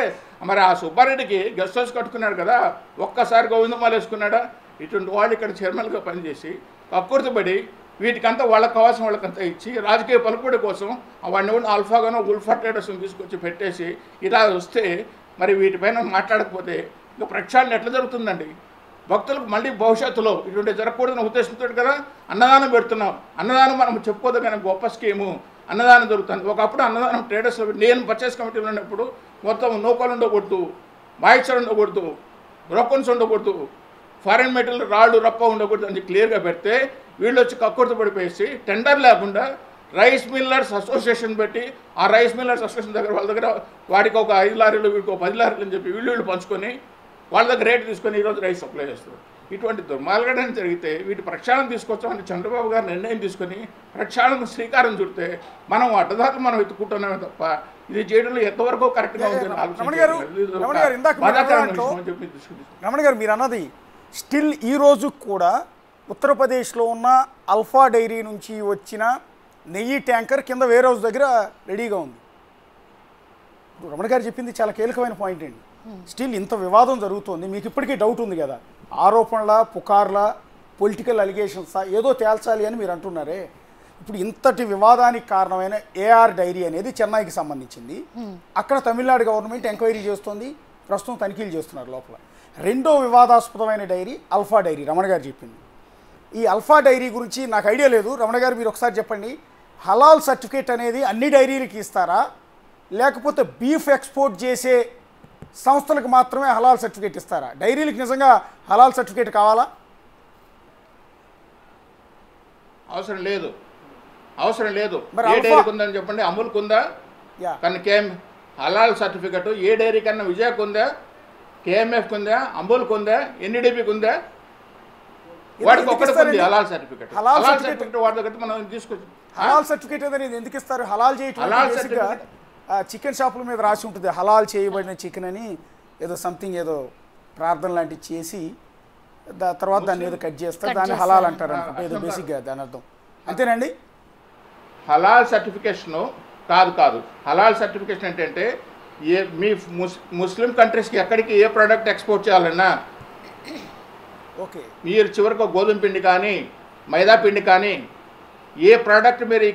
మరి ఆ సుబ్బారెడ్డికి గెస్ట్ హౌస్ కట్టుకున్నాడు కదా, ఒక్కసారి గోవిందమాల వేసుకున్నాడా? ఇటువంటి వాళ్ళు ఇక్కడ చైర్మన్గా పనిచేసి కక్కుర్తిపడి వీటికంతా వాళ్ళకి కావాల్సిన వాళ్ళకంతా ఇచ్చి రాజకీయ పలుకుబడి కోసం వాడిని కూడా ఆల్ఫాగానో ఉల్ఫా ట్రేడర్స్ని తీసుకొచ్చి పెట్టేసి ఇలా వస్తే మరి వీటిపైన మాట్లాడకపోతే ఇంకా ప్రక్షాళన ఎట్లా జరుగుతుందండి? భక్తులకు మళ్ళీ భవిష్యత్తులో ఇటువంటి జరగకూడదని ఉద్దేశంతో కదా అన్నదానం పెడుతున్నాం. అన్నదానం మనం చెప్పుకోదగిన గొప్ప స్కీము, అన్నదానం దొరుకుతుంది. ఒకప్పుడు అన్నదానం ట్రేడర్స్లో నేను పర్చేస్ కమిటీలో ఉన్నప్పుడు మొత్తం నూకలు ఉండకూడదు, మాయిచర్ ఉండకూడదు, బ్రోకన్స్ ఉండకూడదు, ఫారెన్ మెటీరియల్ రాళ్ళు రప్ప ఉండకూడదు అని క్లియర్గా పెడితే వీళ్ళు వచ్చి కక్కుర్తి పడిపోయేసి టెండర్ లేకుండా రైస్ మిల్లర్స్ అసోసియేషన్ పెట్టి ఆ రైస్ మిల్లర్స్ అసోసియేషన్ దగ్గర వాళ్ళ దగ్గర వాడికి ఒక 5 లారీలు వీడికి ఒక 10 లారీలు అని చెప్పి వీళ్ళు పంచుకొని వాళ్ళ దగ్గర రేటు తీసుకొని ఈరోజు రైస్ సప్లై చేస్తారు. ఇటువంటి దుర్మార్గం జరిగితే వీటి ప్రక్షాళన తీసుకొచ్చామని చంద్రబాబు గారు నిర్ణయం తీసుకొని ప్రక్షాళనకు శ్రీకారం చుడితే మనం అడ్డదారులు మనం ఎత్తుకుంటున్నామే తప్ప ఇది చేయడంలో ఎంతవరకు కరెక్ట్గా ఉంటుంది. రమణ గారు, మీరు అన్నది స్టిల్ ఈరోజు కూడా ఉత్తరప్రదేశ్లో ఉన్న అల్ఫా డైరీ నుంచి వచ్చిన నెయ్యి ట్యాంకర్ కింద వేర్ హౌస్ దగ్గర రెడీగా ఉంది. రమణ గారు చెప్పింది చాలా కీలకమైన పాయింట్ అండి. స్టిల్ ఇంత వివాదం జరుగుతుంది, మీకు ఇప్పటికీ డౌట్ ఉంది కదా, ఆరోపణల పుకార్ల పొలిటికల్ అలిగేషన్సా ఏదో తేల్చాలి అని మీరు అంటున్నారే. ఇప్పుడు ఇంతటి వివాదానికి కారణమైన ఏఆర్ డైరీ అనేది చెన్నైకి సంబంధించింది. అక్కడ తమిళనాడు గవర్నమెంట్ ఎంక్వైరీ చేస్తుంది, ప్రస్తుతం తనిఖీలు చేస్తున్నారు లోపల. రెండో వివాదాస్పదమైన డైరీ అల్ఫా డైరీ. రమణ గారు చెప్పింది ఈ అల్ఫా డైరీ గురించి నాకు ఐడియా లేదు. రమణ గారు మీరు ఒకసారి చెప్పండి, హలాల్ సర్టిఫికేట్ అనేది అన్ని డైరీలకి ఇస్తారా, లేకపోతే బీఫ్ ఎక్స్పోర్ట్ చేసే సంస్థలకు మాత్రమే హలాల్ సర్టిఫికేట్ ఇస్తారా? డైరీలకు నిజంగా హలాల్ సర్టిఫికేట్ కావాలా? అవసరం లేదు, అవసరం లేదు. ఏ డైరీకి ఉందని చెప్పండి. అమూల్కి ఉందా? కానీ హలాల్ సర్టిఫికేట్ ఏ డైరీ కన్నా విజయకు ఉందా, కేఎంఎఫ్కి ఉందా, అమూల్కి ఉందా, ఎన్ఈడిపికి ఉందా? వాడికి ఒక్కడికి ఉంది హలాల్ సర్టిఫికేట్. హలాల్ సర్టిఫికేట్ వాడి దగ్గర మనం తీసుకొచ్చి హలాల్ సర్టిఫికేట్ అనేది ఎందుకు ఇస్తారు? హలాల్ చేయటం చికెన్ షాపుల మీద రాసి ఉంటుంది హలాల్ చేయబడిన చికెన్ అని, ఏదో సంథింగ్ ఏదో ప్రార్థన లాంటివి చేసి తర్వాత దాన్ని ఏదో కట్ చేస్తారు, దాన్ని హలాల్ అంటారు అనుకుంటే, ఏదో బేసిక్గా దాని అర్థం అంతేనండి. హలాల్ సర్టిఫికేషను కాదు. హలాల్ సర్టిఫికేషన్ ఏంటంటే మీ ముస్లిం కంట్రీస్కి ఎక్కడికి ఏ ప్రోడక్ట్ ఎక్స్పోర్ట్ చేయాలన్నా ఓకే, మీరు చివరికి గోధుమ పిండి కానీ మైదా పిండి కానీ ఏ ప్రోడక్ట్ మీరు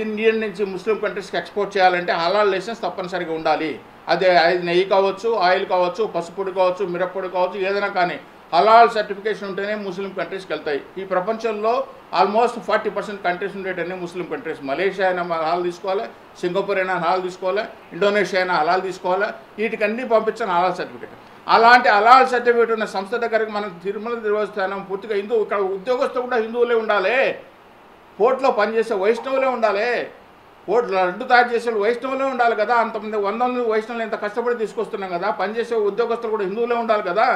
ఇండియన్ నుంచి ముస్లిం కంట్రీస్కి ఎక్స్పోర్ట్ చేయాలంటే హలాల్ లైసెన్స్ తప్పనిసరిగా ఉండాలి. అదే నెయ్యి కావచ్చు, ఆయిల్ కావచ్చు, పసుపొడి కావచ్చు, మిరప్పొడి కావచ్చు, ఏదైనా కానీ హలాల్ సర్టిఫికేషన్ ఉంటేనే ముస్లిం కంట్రీస్కి వెళ్తాయి. ఈ ప్రపంచంలో ఆల్మోస్ట్ 40% కంట్రీస్ ఉండేటన్ని ముస్లిం కంట్రీస్. మలేషియా అయినా హలాల్ తీసుకోవాలి, సింగపూర్ అయినా హలాల్ తీసుకోవాలి, ఇండోనేషియా అయినా హలాల్ తీసుకోవాలి. వీటికి అన్నీ పంపించాను హలాల్ సర్టిఫికేట్. అలాంటి హలాల్ సర్టిఫికేట్ ఉన్న సంస్థ దగ్గరికి మనం తిరుమల దేవస్థానం పూర్తిగా హిందూ, ఇక్కడ ఉద్యోగస్తులు కూడా హిందువులే ఉండాలి, కోర్టులో పనిచేసే వైష్ణవులే ఉండాలి, కోర్టు లడ్డు తయారు చేసే వైష్ణవులే ఉండాలి కదా. అంతమంది 100 మంది వైష్ణవులు ఇంత కష్టపడి తీసుకొస్తున్నాం కదా, పనిచేసే ఉద్యోగస్తులు కూడా హిందువులే ఉండాలి కదా.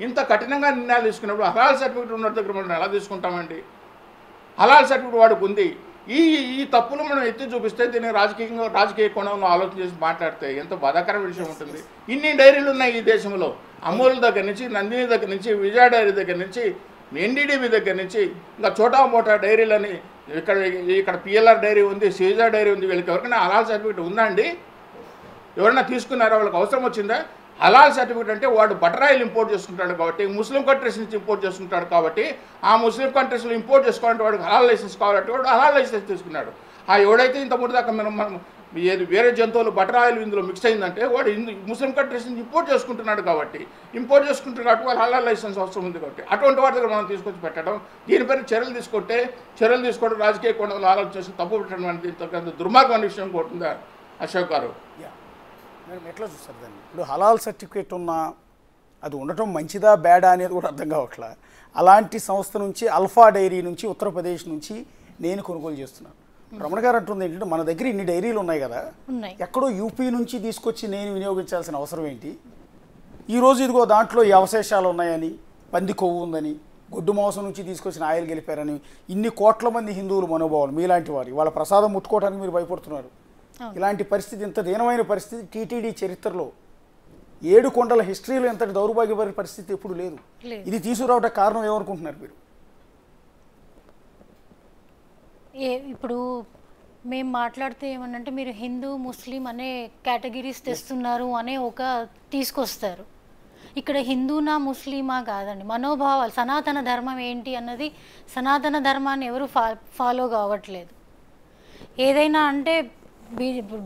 ఇంత కఠినంగా నిర్ణయాలు తీసుకున్నప్పుడు హలాల్ సర్టిఫికేట్ ఉన్న దగ్గర మనం ఎలా తీసుకుంటామండి? హలాల్ సర్టిఫికేట్ వాడికి ఉంది. ఈ తప్పులు మనం ఎత్తి చూపిస్తే దీన్ని రాజకీయ కోణంలో ఆలోచన చేసి మాట్లాడితే ఎంత బాధాకరమైన విషయం ఉంటుంది. ఇన్ని డైరీలు ఉన్నాయి ఈ దేశంలో, అమూల్ దగ్గర నుంచి, నందిని దగ్గర నుంచి, విజయ డైరీ దగ్గర నుంచి, ఎన్డీడీబీ దగ్గర నుంచి, ఇంకా చోటా మోటా డైరీలని, ఇక్కడ పిఎల్ఆర్ డైరీ ఉంది, సీజా డైరీ ఉంది. వీళ్ళకి ఎవరికైనా హలాల్ సర్టిఫికేట్ ఉందా అండి? ఎవరైనా తీసుకున్నారా? వాళ్ళకి అవసరం వచ్చిందా? హలాల్ సర్టిఫికేట్ అంటే వాడు బటర్ ఆయిల్ ఇంపోర్ట్ చేసుకుంటాడు కాబట్టి ముస్లిం కంట్రీస్ నుంచి ఇంపోర్ట్ చేసుకుంటాడు కాబట్టి ఆ ముస్లిం కంట్రీస్లో ఇంపోర్ట్ చేసుకోవాలంటే వాడికి హలాల్ లైసెన్స్ కావాలంటే వాడు హలాల్ లైసెన్స్ తీసుకున్నాడు. ఎవడైతే ఇంత ముందు దాకా మనం వేరే జంతువులు బటర్ ఆయిల్ ఇందులో మిక్స్ అయిందంటే వాడు ముస్లిం కంట్రీస్ నుంచి ఇంపోర్ట్ చేసుకుంటున్నాడు కాబట్టి వాళ్ళు హలాల్ లైసెన్స్ అవసరం ఉంది కాబట్టి అటువంటి వాటి దగ్గర మనం తీసుకొచ్చి పెట్టడం, దీనిపైన చర్యలు తీసుకోవడం రాజకీయ కోణంలో ఆలోచించి తప్పు పెట్టడం అనేది దుర్మార్గమైన విషయం కోరుతుందా అశోక్ గారు? నేను ఎట్లా చూస్తారు దాన్ని? ఇప్పుడు హలాల్ సర్టిఫికేట్ ఉన్నా అది ఉండటం మంచిదా బ్యాడా అనేది కూడా అర్థం కావట్లా. అలాంటి సంస్థ నుంచి అల్ఫా డైరీ నుంచి ఉత్తరప్రదేశ్ నుంచి నేను కొనుగోలు చేస్తున్నాను. రమణ గారు అంటుంది ఏంటంటే మన దగ్గర ఇన్ని డైరీలు ఉన్నాయి కదా, ఎక్కడో యూపీ నుంచి తీసుకొచ్చి నేను వినియోగించాల్సిన అవసరం ఏంటి? ఈరోజు ఇదిగో దాంట్లో ఈ అవశేషాలు ఉన్నాయని, పంది కొవ్వు ఉందని, గొడ్డు మాంసం నుంచి తీసుకొచ్చిన ఆయిల్ గెలిపారని ఇన్ని కోట్ల మంది హిందువులు మనోభావాలు మీలాంటి వారు వాళ్ళ ప్రసాదం ముట్టుకోవడానికి మీరు భయపడుతున్నారు. ఇలాంటి పరిస్థితి, ఇంత దీనమైన పరిస్థితి టీటీడీ చరిత్రలో 7 కొండల హిస్టరీలో ఇంతటి దౌర్భాగ్యపరి పరిస్థితి ఎప్పుడు లేదు. ఇది తీసుకురావడానికి కారణం ఏమనుకుంటున్నారు మీరు? ఇప్పుడు మేము మాట్లాడితే ఏమన్నంటే మీరు హిందూ ముస్లిం అనే కేటగిరీస్ తెస్తున్నారు అనే ఒక తీసుకొస్తారు. ఇక్కడ హిందూనా ముస్లిమా కాదండి, మనోభావాలు, సనాతన ధర్మం ఏంటి అన్నది, సనాతన ధర్మాన్ని ఎవరు ఫాలో కావట్లేదు. ఏదైనా అంటే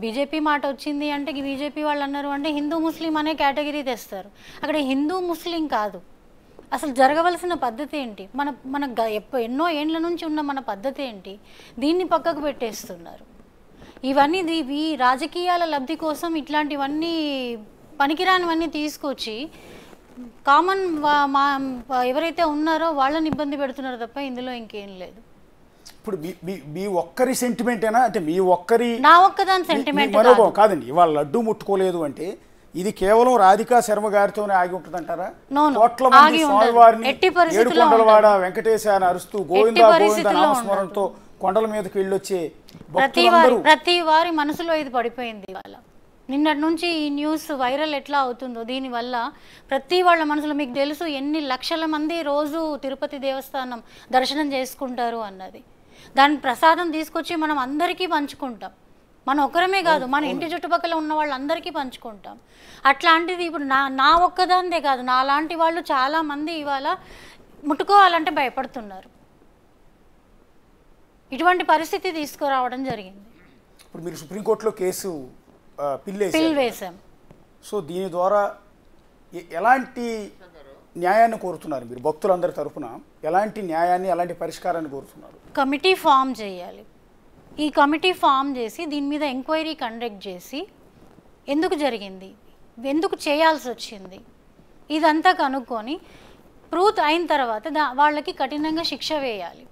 బీజేపీ మాట వచ్చింది అంటే బీజేపీ వాళ్ళు అన్నారు అంటే హిందూ ముస్లిం అనే కేటగిరీ తెస్తారు. అక్కడ హిందూ ముస్లిం కాదు, అసలు జరగవలసిన పద్ధతి ఏంటి? మన ఎన్నో ఏండ్ల నుంచి ఉన్న మన పద్ధతి ఏంటి? దీన్ని పక్కకు పెట్టేస్తున్నారు. ఇవన్నీ ఈ రాజకీయాల లబ్ధి కోసం ఇట్లాంటివన్నీ పనికిరానివన్నీ తీసుకొచ్చి కామన్ ఎవరైతే ఉన్నారో వాళ్ళని ఇబ్బంది పెడుతున్నారు తప్ప ఇందులో ఇంకేం లేదు. ఇప్పుడు మీ ఒక్కరి సెంటిమెంటేనా? అంటే మీ ఒక్కరి, నా ఒక్కదాని సెంటిమెంట్ కాదండి. ఇవాళ లడ్డు ముట్టుకోలేదు అంటే ఇది కేవలం రాధికా శర్మ గారితోనే ఆగి ఉంటుందంటారా? కోట్ల మంది స్వామివారిని ఏడుకొండలవాడ వెంకటేశ అని అరుస్తూ గోవిందా గోవింద నామస్మరణతో కొండల మీదకి వెళ్ళొచ్చే ప్రతి వారి మనసులో ఇది పడిపోయింది. ఇవాళ నిన్నటి నుంచి ఈ న్యూస్ వైరల్ ఎట్లా అవుతుందో దీనివల్ల ప్రతి వాళ్ళ మనసులో, మీకు తెలుసు ఎన్ని లక్షల మంది రోజు తిరుపతి దేవస్థానం దర్శనం చేసుకుంటారు అన్నది. దాని ప్రసాదం తీసుకొచ్చి మనం అందరికీ పంచుకుంటాం. మనం ఒక్కరమే కాదు, మన ఇంటి చుట్టుపక్కల ఉన్న వాళ్ళందరికీ పంచుకుంటాం. అట్లాంటిది ఇప్పుడు నా ఒక్కదాందే కాదు, నా లాంటి వాళ్ళు చాలామంది ఇవాళ ముట్టుకోవాలంటే భయపడుతున్నారు. ఇటువంటి పరిస్థితి తీసుకురావడం జరిగింది. ఇప్పుడు మీరు సుప్రీంకోర్టులో కేసు పిల్ వేసాం. సో దీని ద్వారా ఎలాంటి న్యాయాన్ని కోరుతున్నారు మీరు? భక్తులందరి తరఫున ఎలాంటి న్యాయాన్ని, ఎలాంటి పరిష్కారాన్ని కోరుతున్నారు? కమిటీ ఫామ్ చేయాలి. ఈ కమిటీ ఫామ్ చేసి దీని మీద ఎంక్వైరీ కండక్ట్ చేసి ఎందుకు జరిగింది, ఎందుకు చేయాల్సి వచ్చింది, ఇదంతా కనుక్కొని ప్రూఫ్ అయిన తర్వాత వాళ్ళకి కఠినంగా శిక్ష వేయాలి.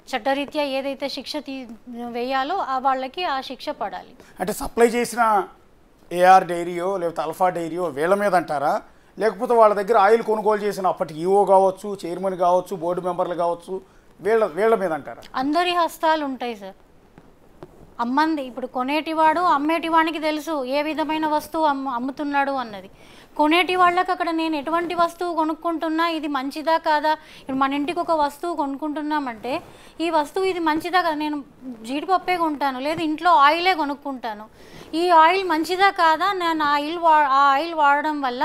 చట్టరీత్యా ఏదైతే శిక్ష వేయాలో వాళ్ళకి ఆ శిక్ష పడాలి. అంటే సప్లై చేసిన ఏఆర్ డైరీయో లేకపోతే అల్ఫా డైరీయో వీళ్ళ మీద అంటారా? లేకపోతే వాళ్ళ దగ్గర ఆయిల్ కొనుగోలు చేసిన అప్పటి ఈఓ కావచ్చు, చైర్మన్ కావచ్చు, బోర్డు మెంబర్లు కావచ్చు, వీళ్ళ మీద అంటారా? అందరి హస్తాలు ఉంటాయి సార్. అమ్మంది ఇప్పుడు కొనేటివాడు అమ్మేటివానికి తెలుసు ఏ విధమైన వస్తువు అమ్ముతున్నాడు అన్నది. కొనేటి వాళ్ళకి అక్కడ నేను ఎటువంటి వస్తువు కొనుక్కుంటున్నా, ఇది మంచిదా కాదా, ఇప్పుడు మన ఇంటికి ఒక వస్తువు కొనుక్కుంటున్నామంటే ఈ వస్తువు ఇది మంచిదా కాదా, నేను జీడిపప్పే కొంటాను లేదు ఇంట్లో ఆయిలే కొనుక్కుంటాను, ఈ ఆయిల్ మంచిదా కాదా, నేను ఆ ఆయిల్ వాడడం వల్ల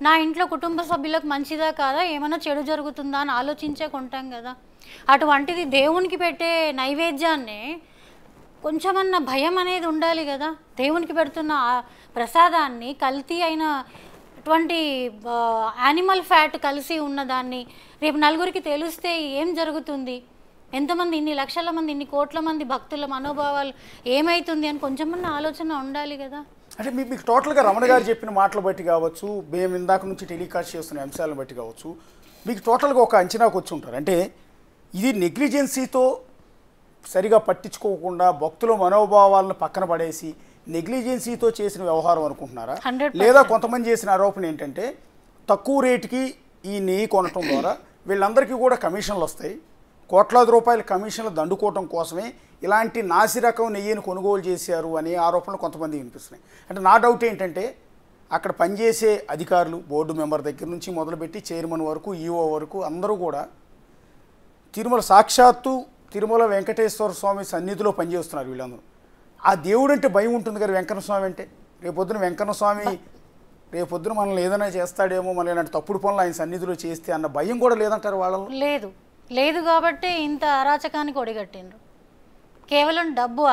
నా ఇంట్లో కుటుంబ సభ్యులకు మంచిదా కాదా, ఏమైనా చెడు జరుగుతుందా అని ఆలోచించే కొంటాం కదా. అటువంటిది దేవునికి పెట్టే నైవేద్యాన్ని కొంచెమన్నా భయం అనేది ఉండాలి కదా. దేవునికి పెడుతున్న ప్రసాదాన్ని కల్తీ అయిన అటువంటి యానిమల్ ఫ్యాట్ కలిసి ఉన్నదాన్ని రేపు నలుగురికి తెలిస్తే ఏం జరుగుతుంది, ఎంతమంది, ఇన్ని లక్షల మంది, ఇన్ని కోట్ల మంది భక్తుల మనోభావాలు ఏమవుతుంది అని కొంచెమన్నా ఆలోచన ఉండాలి కదా. అంటే మీకు టోటల్గా రమణ గారు చెప్పిన మాటలు బట్టి కావచ్చు, మేము ఇందాక నుంచి టెలికాస్ట్ చేస్తున్న అంశాలను బట్టి కావచ్చు, మీకు టోటల్గా ఒక అంచనాకు వచ్చి ఉంటారు. అంటే ఇది నెగ్లిజెన్సీతో సరిగా పట్టించుకోకుండా భక్తుల మనోభావాలను పక్కన పడేసి నెగ్లిజెన్సీతో చేసిన వ్యవహారం అనుకుంటున్నారా? లేదా కొంతమంది చేసిన ఆరోపణ ఏంటంటే తక్కువ రేటుకి ఈ నెయ్యి కొనటం ద్వారా వీళ్ళందరికీ కూడా కమిషన్లు వస్తాయి, కోట్లాది రూపాయల కమిషన్లు దండుకోవటం కోసమే ఇలాంటి నాసిరకం నెయ్యిని కొనుగోలు చేశారు అనే ఆరోపణలు కొంతమంది వినిపిస్తున్నాయి. అంటే నా డౌట్ ఏంటంటే అక్కడ పనిచేసే అధికారులు, బోర్డు మెంబర్ దగ్గర నుంచి మొదలుపెట్టి చైర్మన్ వరకు, ఈఓ వరకు అందరూ కూడా సాక్షాత్తు తిరుమల వెంకటేశ్వర స్వామి సన్నిధిలో పనిచేస్తున్నారు వీళ్ళందరూ. ఆ దేవుడు అంటే భయం ఉంటుంది కదా వెంకటస్వామి అంటే. రేపొద్దున వెంకన్న స్వామి రేపొద్దున మనల్ని ఏదైనా చేస్తాడేమో, మన ఇలాంటి తప్పుడు పనులు ఆయన సన్నిధిలో చేస్తే అన్న భయం కూడా లేదంటారు వాళ్ళలో? లేదు కాబట్టి ఇంత అరాచకానికి ఒడిగట్టిండ్రు. కేవలం డబ్బు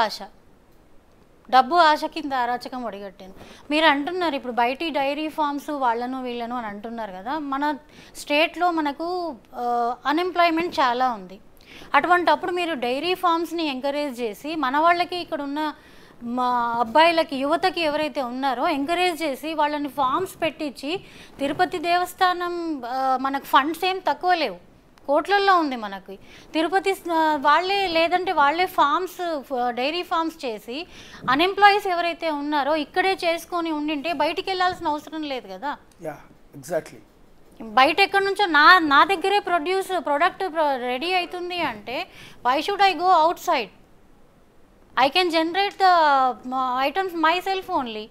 ఆశకి ఇంత అరాచకం ఒడిగట్టింది. మీరు అంటున్నారు ఇప్పుడు బయటి డైరీ ఫార్మ్స్ వాళ్ళను వీళ్ళను అని అంటున్నారు కదా. మన స్టేట్లో మనకు అన్ఎంప్లాయ్మెంట్ చాలా ఉంది. అటువంటప్పుడు మీరు డైరీ ఫార్మ్స్ని ఎంకరేజ్ చేసి మన వాళ్ళకి ఇక్కడ ఉన్న మా అబ్బాయిలకి యువతకి ఎవరైతే ఉన్నారో ఎంకరేజ్ చేసి వాళ్ళని ఫార్మ్స్ పెట్టించి, తిరుపతి దేవస్థానం మనకు ఫండ్స్ ఏం తక్కువ లేవు, కోట్లల్లో ఉంది మనకి. తిరుపతి వాళ్ళే లేదంటే వాళ్ళే ఫార్మ్స్ డైరీ ఫార్మ్స్ చేసి అన్ఎంప్లాయీస్ ఎవరైతే ఉన్నారో ఇక్కడే చేసుకొని ఉండింటే బయటికి వెళ్ళాల్సిన అవసరం లేదు కదా. ఎగ్జాక్ట్లీ. బయట ఎక్కడి నుంచో నా దగ్గరే ప్రొడక్ట్ రెడీ అవుతుంది అంటే why should I go outside? I can generate the items myself only.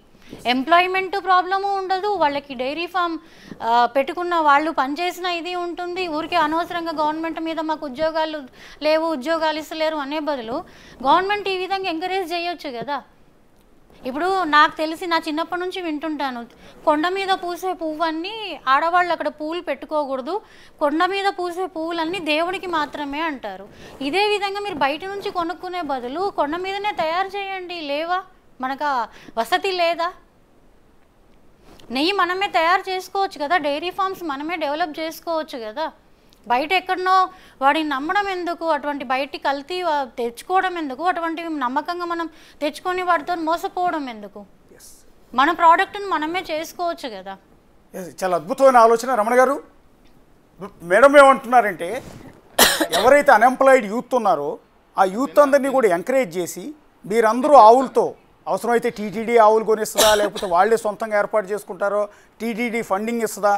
Employment problem ఉండదు వాళ్ళకి. డైరీ ఫామ్ పెట్టుకున్న వాళ్ళు పనిచేసిన ఇది ఉంటుంది. ఊరికే అనవసరంగా గవర్నమెంట్ మీద మాకు ఉద్యోగాలు లేవు, ఉద్యోగాలు ఇస్తలేరు అనే బదులు గవర్నమెంట్ ఈ విధంగా ఎంకరేజ్ చేయొచ్చు కదా. ఇప్పుడు నాకు తెలిసి నా చిన్నప్పటి నుంచి వింటుంటాను, కొండ మీద పూసే పువ్వన్నీ ఆడవాళ్ళు అక్కడ పూలు పెట్టుకోకూడదు, కొండ మీద పూసే పువ్వులన్నీ దేవుడికి మాత్రమే అంటారు. ఇదే విధంగా మీరు బయట నుంచి కొనుక్కునే బదులు కొండ మీదనే తయారు చేయండి. లేవా మనకు వసతి లేదా? నెయ్యి మనమే తయారు చేసుకోవచ్చు కదా, డైరీ ఫార్మ్స్ మనమే డెవలప్ చేసుకోవచ్చు కదా. బయట ఎక్కడనో వాడిని నమ్మడం ఎందుకు? అటువంటి బయటి కల్తీ తెచ్చుకోవడం ఎందుకు? అటువంటివి నమ్మకంగా మనం తెచ్చుకొని వాటితో మోసపోవడం ఎందుకు? మన ప్రోడక్ట్ని మనమే చేసుకోవచ్చు కదా. చాలా అద్భుతమైన ఆలోచన రమణ గారు. మేడం ఏమంటున్నారంటే ఎవరైతే అన్ఎంప్లాయిడ్ యూత్ ఉన్నారో ఆ యూత్ అందరినీ కూడా ఎంకరేజ్ చేసి మీరందరూ ఆవులతో, అవసరమైతే టీటీడీ ఆవులు కొనిస్తుందా, లేకపోతే వాళ్ళే సొంతంగా ఏర్పాటు చేసుకుంటారో, టీటీడీ ఫండింగ్ ఇస్తుందా,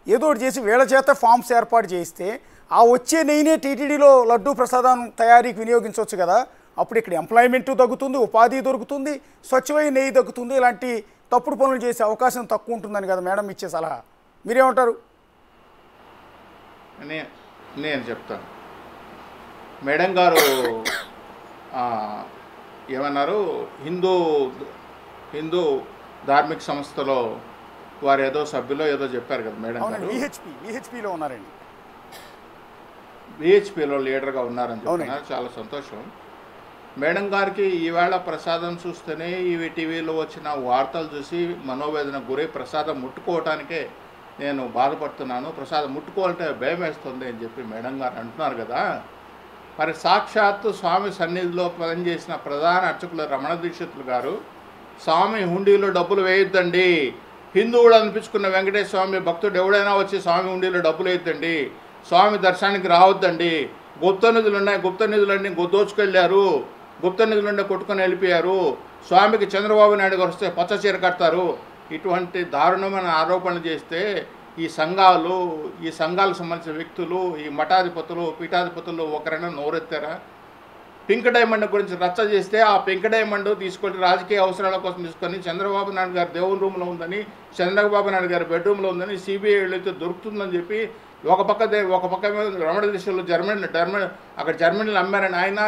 ఏదో ఒకటి చేసి వీళ్ళ చేత ఫార్మ్స్ ఏర్పాటు చేస్తే ఆ వచ్చే నెయ్యినే టీటీడీలో లడ్డూ ప్రసాదం తయారీకి వినియోగించవచ్చు కదా. అప్పుడు ఇక్కడ ఎంప్లాయ్మెంట్ తగ్గుతుంది, ఉపాధి దొరుకుతుంది, స్వచ్ఛమైన నెయ్యి తగ్గుతుంది. ఇలాంటి తప్పుడు పనులు చేసే అవకాశం తక్కువ ఉంటుందని కదా మేడం ఇచ్చే సలహా. మీరేమంటారు? నేను చెప్తాను. మేడం గారు ఏమన్నారు, హిందూ ధార్మిక సంస్థలో వారు ఏదో సభ్యులో ఏదో చెప్పారు కదా మేడం గారు. విహెచ్పిలో ఉన్నారండి, విహెచ్పిలో లీడర్గా ఉన్నారని చెప్తున్నారు. చాలా సంతోషం. మేడం గారికి ఈవేళ ప్రసాదం చూస్తేనే ఇవి టీవీలో వచ్చిన వార్తలు చూసి మనోవేదన గురై ప్రసాదం ముట్టుకోవటానికే నేను బాధపడుతున్నాను, ప్రసాదం ముట్టుకోవాలంటే భయం వేస్తుంది అని చెప్పి మేడం గారు అంటున్నారు కదా. మరి సాక్షాత్తు స్వామి సన్నిధిలో పనిచేసిన ప్రధాన అర్చకులు రమణ దీక్షితులు గారు, స్వామి హుండీలో డబ్బులు వేయొద్దండి, హిందువులు అనిపించుకున్న వెంకటేశ్వర స్వామి భక్తుడు ఎవడైనా వచ్చి స్వామి హుండీలో డబ్బులు వేయొద్దండి, స్వామి దర్శనానికి రావద్దండి, గుప్త నిధులు ఉన్నాయి, గుప్త నిధులన్నీ దోచుకెళ్ళారు, గుప్త నిధులుండే కొట్టుకొని వెళ్ళిపోయారు, స్వామికి చంద్రబాబు నాయుడు గారు వస్తే పచ్చ చీర కడతారు, ఇటువంటి దారుణమైన ఆరోపణలు చేస్తే ఈ సంఘాలకు సంబంధించిన వ్యక్తులు, ఈ మఠాధిపతులు, పీఠాధిపతులు ఒకరైనా నోరెత్తారా? పింక్ డైమండ్ గురించి రచ్చ చేస్తే ఆ పింక్ డైమండ్ తీసుకొని రాజకీయ అవసరాల కోసం తీసుకొని చంద్రబాబు నాయుడు గారు దేవుని రూమ్లో ఉందని, చంద్రబాబు నాయుడు గారి బెడ్రూమ్లో ఉందని, సిబిఐ అయితే దొరుకుతుందని చెప్పి ఒక పక్క రమణ దేశంలో అక్కడ జర్మనీలో అమ్మారని ఆయన,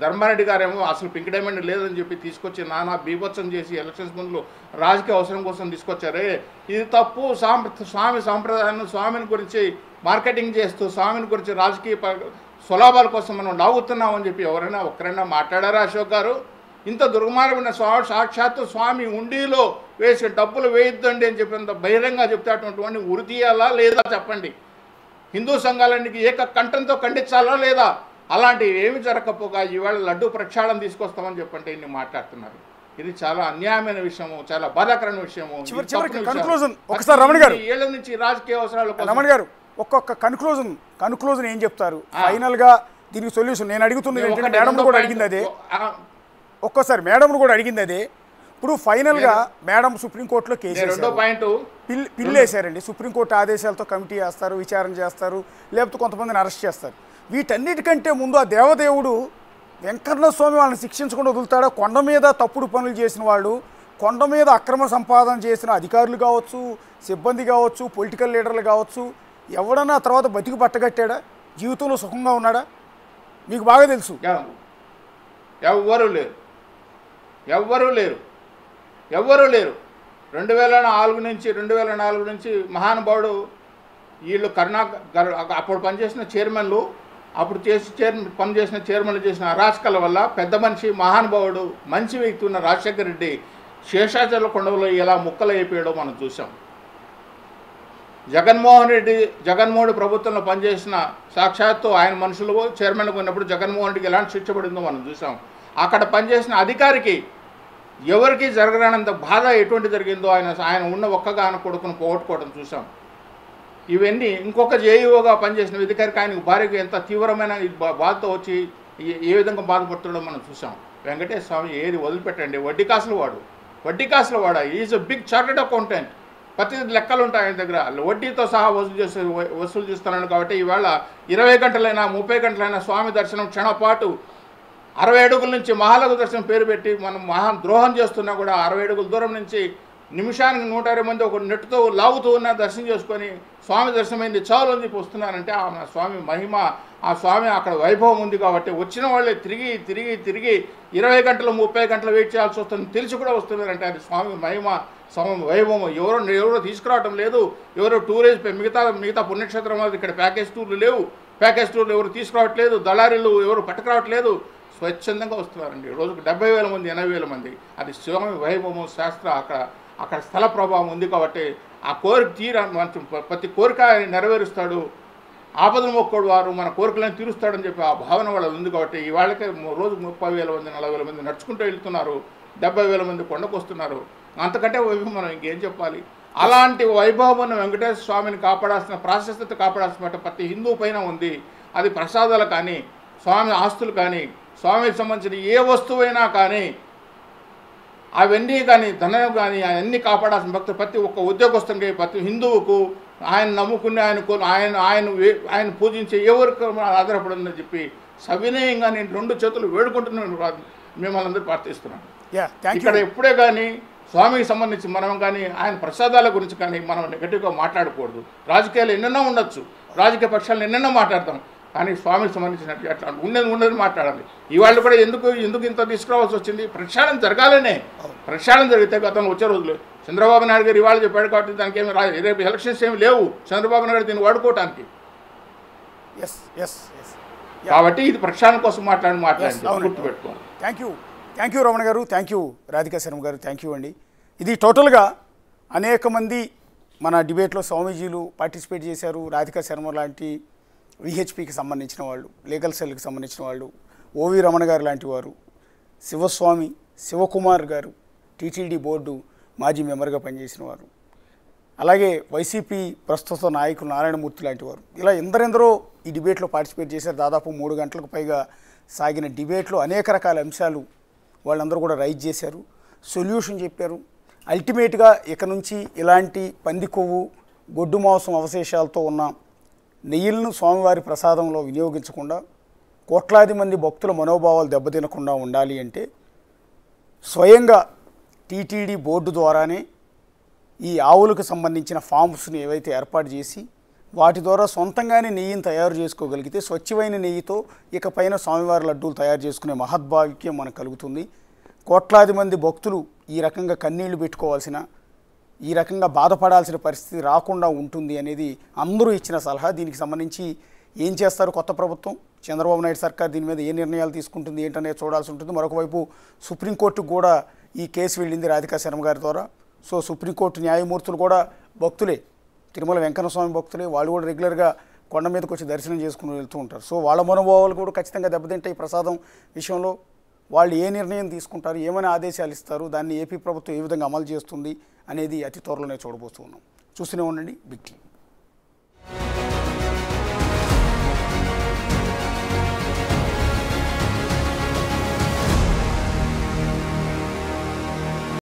ధర్మారెడ్డి గారేమో అసలు పింక్ డైమండ్ లేదని చెప్పి తీసుకొచ్చి నానా బీభత్సం చేసి ఎలక్షన్స్ ముందు రాజకీయ అవసరం కోసం తీసుకొచ్చారే. ఇది తప్పు. స్వామి సాంప్రదాయాన్ని, స్వామిని గురించి మార్కెటింగ్ చేస్తూ స్వామిని గురించి రాజకీయ స్వలాభాల కోసం మనం లాగుతున్నామని చెప్పి ఎవరైనా ఒక్కరైనా మాట్లాడారా అశోక్ గారు? ఇంత దుర్మార్గమైన సాక్షాత్తు స్వామి ఉండిలో వేసి డబ్బులు వేయొద్దండి అని చెప్పినంత బహిరంగ చెప్తే అటువంటి ఉరి తీయాలా లేదా చెప్పండి. హిందూ సంఘాలన్నిటికీ ఏక కంఠంతో ఖండించాలా లేదా? అలాంటివి ఏమి జరగకపోగా ఈవేళ లడ్డూ ప్రక్షాళన తీసుకొస్తామని చెప్పంటే ఇన్ని మాట్లాడుతున్నారు. ఇది చాలా అన్యాయమైన విషయము, చాలా బాధాకరమైన విషయము. ఒకసారి రమణ గారు, ఏళ్ల నుంచి రాజకీయ అవసరాలు రమణ గారు ఒక్కొక్క కన్క్లూజన్ ఏం చెప్తారు ఫైనల్ గా దీనికి సొల్యూషన్? నేను అడుగుతుంది మేడం కూడా అడిగింది అదే, ఒక్కోసారి మేడం కూడా అడిగింది అదే. ఇప్పుడు ఫైనల్ గా మేడం సుప్రీంకోర్టులో కేసు పిల్లు వేశారండి. సుప్రీంకోర్టు ఆదేశాలతో కమిటీ వేస్తారు, విచారణ చేస్తారు, లేకపోతే కొంతమందిని అరెస్ట్ చేస్తారు. వీటన్నిటికంటే ముందు ఆ దేవదేవుడు వెంకన్న స్వామి వాళ్ళని శిక్షించకుండా వదులుతాడా? కొండ మీద తప్పుడు పనులు చేసిన వాళ్ళు, కొండ మీద అక్రమ సంపాదన చేసిన అధికారులు కావచ్చు, సిబ్బంది కావచ్చు, పొలిటికల్ లీడర్లు కావచ్చు, ఎవడన్నా తర్వాత బతికి పట్టగట్టాడా? జీవితంలో సుఖంగా ఉన్నాడా? మీకు బాగా తెలుసు. ఎవ్వరూ లేరు. 2004 నుంచి మహానుభావుడు వీళ్ళు అప్పుడు పనిచేసిన చైర్మన్లు అప్పుడు పనిచేసిన చైర్మన్లు చేసిన అరాచకాల వల్ల పెద్ద మనిషి మహానుభావుడు మంచి వ్యక్తి ఉన్న రాజశేఖర రెడ్డి శేషాచల కొండలో ఎలా ముక్కలు అయిపోయాడో మనం చూసాం. జగన్మోహన్ ప్రభుత్వంలో పనిచేసిన సాక్షాత్తు ఆయన మనుషులు చైర్మన్గా ఉన్నప్పుడు జగన్మోహన్ రెడ్డికి ఎలాంటి శిక్ష పడిందో మనం చూసాం. అక్కడ పనిచేసిన అధికారికి ఎవరికి జరగరానంత బాధ ఎటువంటి జరిగిందో ఆయన ఉన్న ఒక్కగాన కొడుకును పోగొట్టుకోవడం చూసాం. ఇవన్నీ ఇంకొక జేఈఓగా పనిచేసిన అధికారికి ఆయనకు భార్యకు ఎంత తీవ్రమైన బాధతో వచ్చి ఏ విధంగా బాధపడుతుండో మనం చూసాం. వెంకటేశ్వర స్వామి ఏది వదిలిపెట్టండి, వడ్డీ కాసులు వాడా is a big chartered accountant. ప్రతి లెక్కలు ఉంటాయి ఆయన దగ్గర, వడ్డీతో సహా వసూలు చేస్తున్నాను. కాబట్టి ఈవేళ 20 గంటలైనా 30 గంటలైనా స్వామి దర్శనం క్షణపాటు 60 అడుగుల నుంచి మహాలఘు దర్శనం పేరు పెట్టి మనం ద్రోహం చేస్తున్నా కూడా 60 అడుగుల దూరం నుంచి నిమిషానికి 120 మంది ఒక నెట్టుతో లాగుతూ ఉన్న దర్శనం చేసుకొని స్వామి దర్శనమైంది చాలు అని చెప్పి వస్తున్నారంటే ఆ స్వామి మహిమ, ఆ స్వామి అక్కడ వైభవం ఉంది. కాబట్టి వచ్చిన వాళ్ళే తిరిగి 20 గంటలు 30 గంటలు వెయిట్ చేయాల్సి వస్తుంది, తెలిసి కూడా వస్తున్నారంటే అది స్వామి మహిమ, స్వామి వైభవం. ఎవరో తీసుకురావటం లేదు, ఎవరో టూరిస్ట్ మిగతా పుణ్యక్షేత్రం ఇక్కడ ప్యాకేజ్ టూర్లు లేవు, ప్యాకేజ్ టూర్లు ఎవరు తీసుకురావట్లేదు, దళారీలు ఎవరు పట్టుకురావట్లేదు, స్వచ్ఛందంగా వస్తున్నారండి. రోజుకు 70,000 మంది 80,000 మంది. అది స్వామి వైభవం, శాస్త్ర అక్కడ స్థల ప్రభావం ఉంది. కాబట్టి ఆ కోరిక ప్రతి కోరిక నెరవేరుస్తాడు. ఆపదలు మొక్కోడు వారు మన కోరికలను తీరుస్తాడని చెప్పి ఆ భావన వాళ్ళు ఉంది. కాబట్టి ఈ వాళ్ళకే రోజు 30,000 మంది 40,000 మంది నడుచుకుంటూ వెళ్తున్నారు, 70,000 మంది కొండకు వస్తున్నారు. అంతకంటే వైభవం మనం ఇంకేం చెప్పాలి. అలాంటి వైభవం వెంకటేశ్వర స్వామిని కాపాడాల్సిన, ప్రాశస్త్యత కాపాడాల్సిన ప్రతి హిందూ పైన ఉంది. అది ప్రసాదాలు కానీ, స్వామి ఆస్తులు కానీ, స్వామికి సంబంధించిన ఏ వస్తువైనా కానీ, అవన్నీ కానీ, ధనం కానీ, అవన్నీ కాపాడాల్సిన భక్తులు ప్రతి ఒక్క ఉద్యోగస్తునికి, ప్రతి హిందువుకు, ఆయన నమ్ముకునే ఆయన పూజించే ఎవరికి ఆధారపడిందని చెప్పి సవినయంగా నేను 2 చేతులు వేడుకుంటున్నాను, మిమ్మల్ని అందరూ ప్రార్థిస్తున్నాను. ఇక్కడ ఎప్పుడే కానీ స్వామికి సంబంధించి మనం కానీ ఆయన ప్రసాదాల గురించి కానీ మనం నెగటివ్గా మాట్లాడకూడదు. రాజకీయాలు ఎన్నెన్నో ఉండొచ్చు, రాజకీయ పక్షాలను ఎన్నెన్నో మాట్లాడతాం, కానీ స్వామికి సంబంధించినట్టు అట్లా ఉండేది మాట్లాడాలి. ఇవాళ కూడా ఎందుకు ఇంత తీసుకురావాల్సి వచ్చింది? ప్రక్షాళన జరగాలనే. ప్రక్షాళన జరిగితే గతంలో వచ్చే రోజులు చంద్రబాబు నాయుడు గారు ఇవాళ చెప్పాడు కాబట్టి దానికి ఏమి రేపు ఎలక్షన్స్ ఏమి లేవు చంద్రబాబు నాయుడు దీన్ని వాడుకోవటానికి. కాబట్టి ఇది ప్రక్షాళన కోసం మాట్లాడి గుర్తుపెట్టుకోవాలి. థ్యాంక్ యూ రమణ గారు, థ్యాంక్ యూ రాధికా శర్మ గారు, థ్యాంక్ యూ అండి. ఇది టోటల్గా అనేక మంది మన డిబేట్లో స్వామీజీలు పార్టిసిపేట్ చేశారు. రాధికా శర్మ లాంటి విహెచ్పికి సంబంధించిన వాళ్ళు, లీగల్ సెల్కి సంబంధించిన వాళ్ళు, ఓవి రమణ గారు లాంటి వారు, శివస్వామి శివకుమార్ గారు టీటీడీ బోర్డు మాజీ మెంబర్గా పనిచేసిన వారు, అలాగే వైసీపీ ప్రస్తుత నాయకులు నారాయణమూర్తి లాంటి వారు, ఇలా ఎందరెందరో ఈ డిబేట్లో పార్టిసిపేట్ చేశారు. దాదాపు 3 గంటలకు పైగా సాగిన డిబేట్లో అనేక రకాల అంశాలు వాళ్ళందరూ కూడా రైజ్ చేశారు, సొల్యూషన్ చెప్పారు. అల్టిమేట్గా ఇక నుంచి ఇలాంటి పంది కొవ్వు, గొడ్డు మాంసం అవశేషాలతో ఉన్న నెయ్యిలను స్వామివారి ప్రసాదంలో వినియోగించకుండా కోట్లాది మంది భక్తుల మనోభావాలు దెబ్బతినకుండా ఉండాలి అంటే స్వయంగా టీటీడీ బోర్డు ద్వారానే ఈ ఆవులకు సంబంధించిన ఫామ్స్ని ఏవైతే ఏర్పాటు చేసి వాటి ద్వారా సొంతంగానే నెయ్యిని తయారు చేసుకోగలిగితే స్వచ్ఛమైన నెయ్యితో ఇకపైన స్వామివారి లడ్డూలు తయారు చేసుకునే మహద్భాగ్యం మనకు కలుగుతుంది. కోట్లాది మంది భక్తులు ఈ రకంగా కన్నీళ్లు పెట్టుకోవాల్సిన, ఈ రకంగా బాధపడాల్సిన పరిస్థితి రాకుండా ఉంటుంది అనేది అందరూ ఇచ్చిన సలహా. దీనికి సంబంధించి ఏం చేస్తారు కొత్త ప్రభుత్వం, చంద్రబాబు నాయుడు సర్కార్ దీని మీద ఏ నిర్ణయాలు తీసుకుంటుంది ఏంటనేది చూడాల్సి ఉంటుంది. మరొకవైపు సుప్రీంకోర్టుకు కూడా ఈ కేసు వెళ్ళింది రాధికా శర్మ గారి ద్వారా. సో సుప్రీంకోర్టు న్యాయమూర్తులు కూడా భక్తులే, తిరుమల వెంకన్న స్వామి భక్తులే, వాళ్ళు కూడా రెగ్యులర్గా కొండ మీదకి వచ్చి దర్శనం చేసుకుని వెళ్తూ ఉంటారు. సో వాళ్ళ మనోభావాలు కూడా ఖచ్చితంగా దెబ్బతింటాయి. ఈ ప్రసాదం విషయంలో వాళ్ళు ఏ నిర్ణయం తీసుకుంటారు, ఏమైనా ఆదేశాలు ఇస్తారు, దాన్ని ఏపీ ప్రభుత్వం ఏ విధంగా అమలు చేస్తుంది అనేది అతి త్వరలోనే చూడబోతూ ఉన్నాం. చూస్తూనే ఉండండి బిగ్ టీవీ.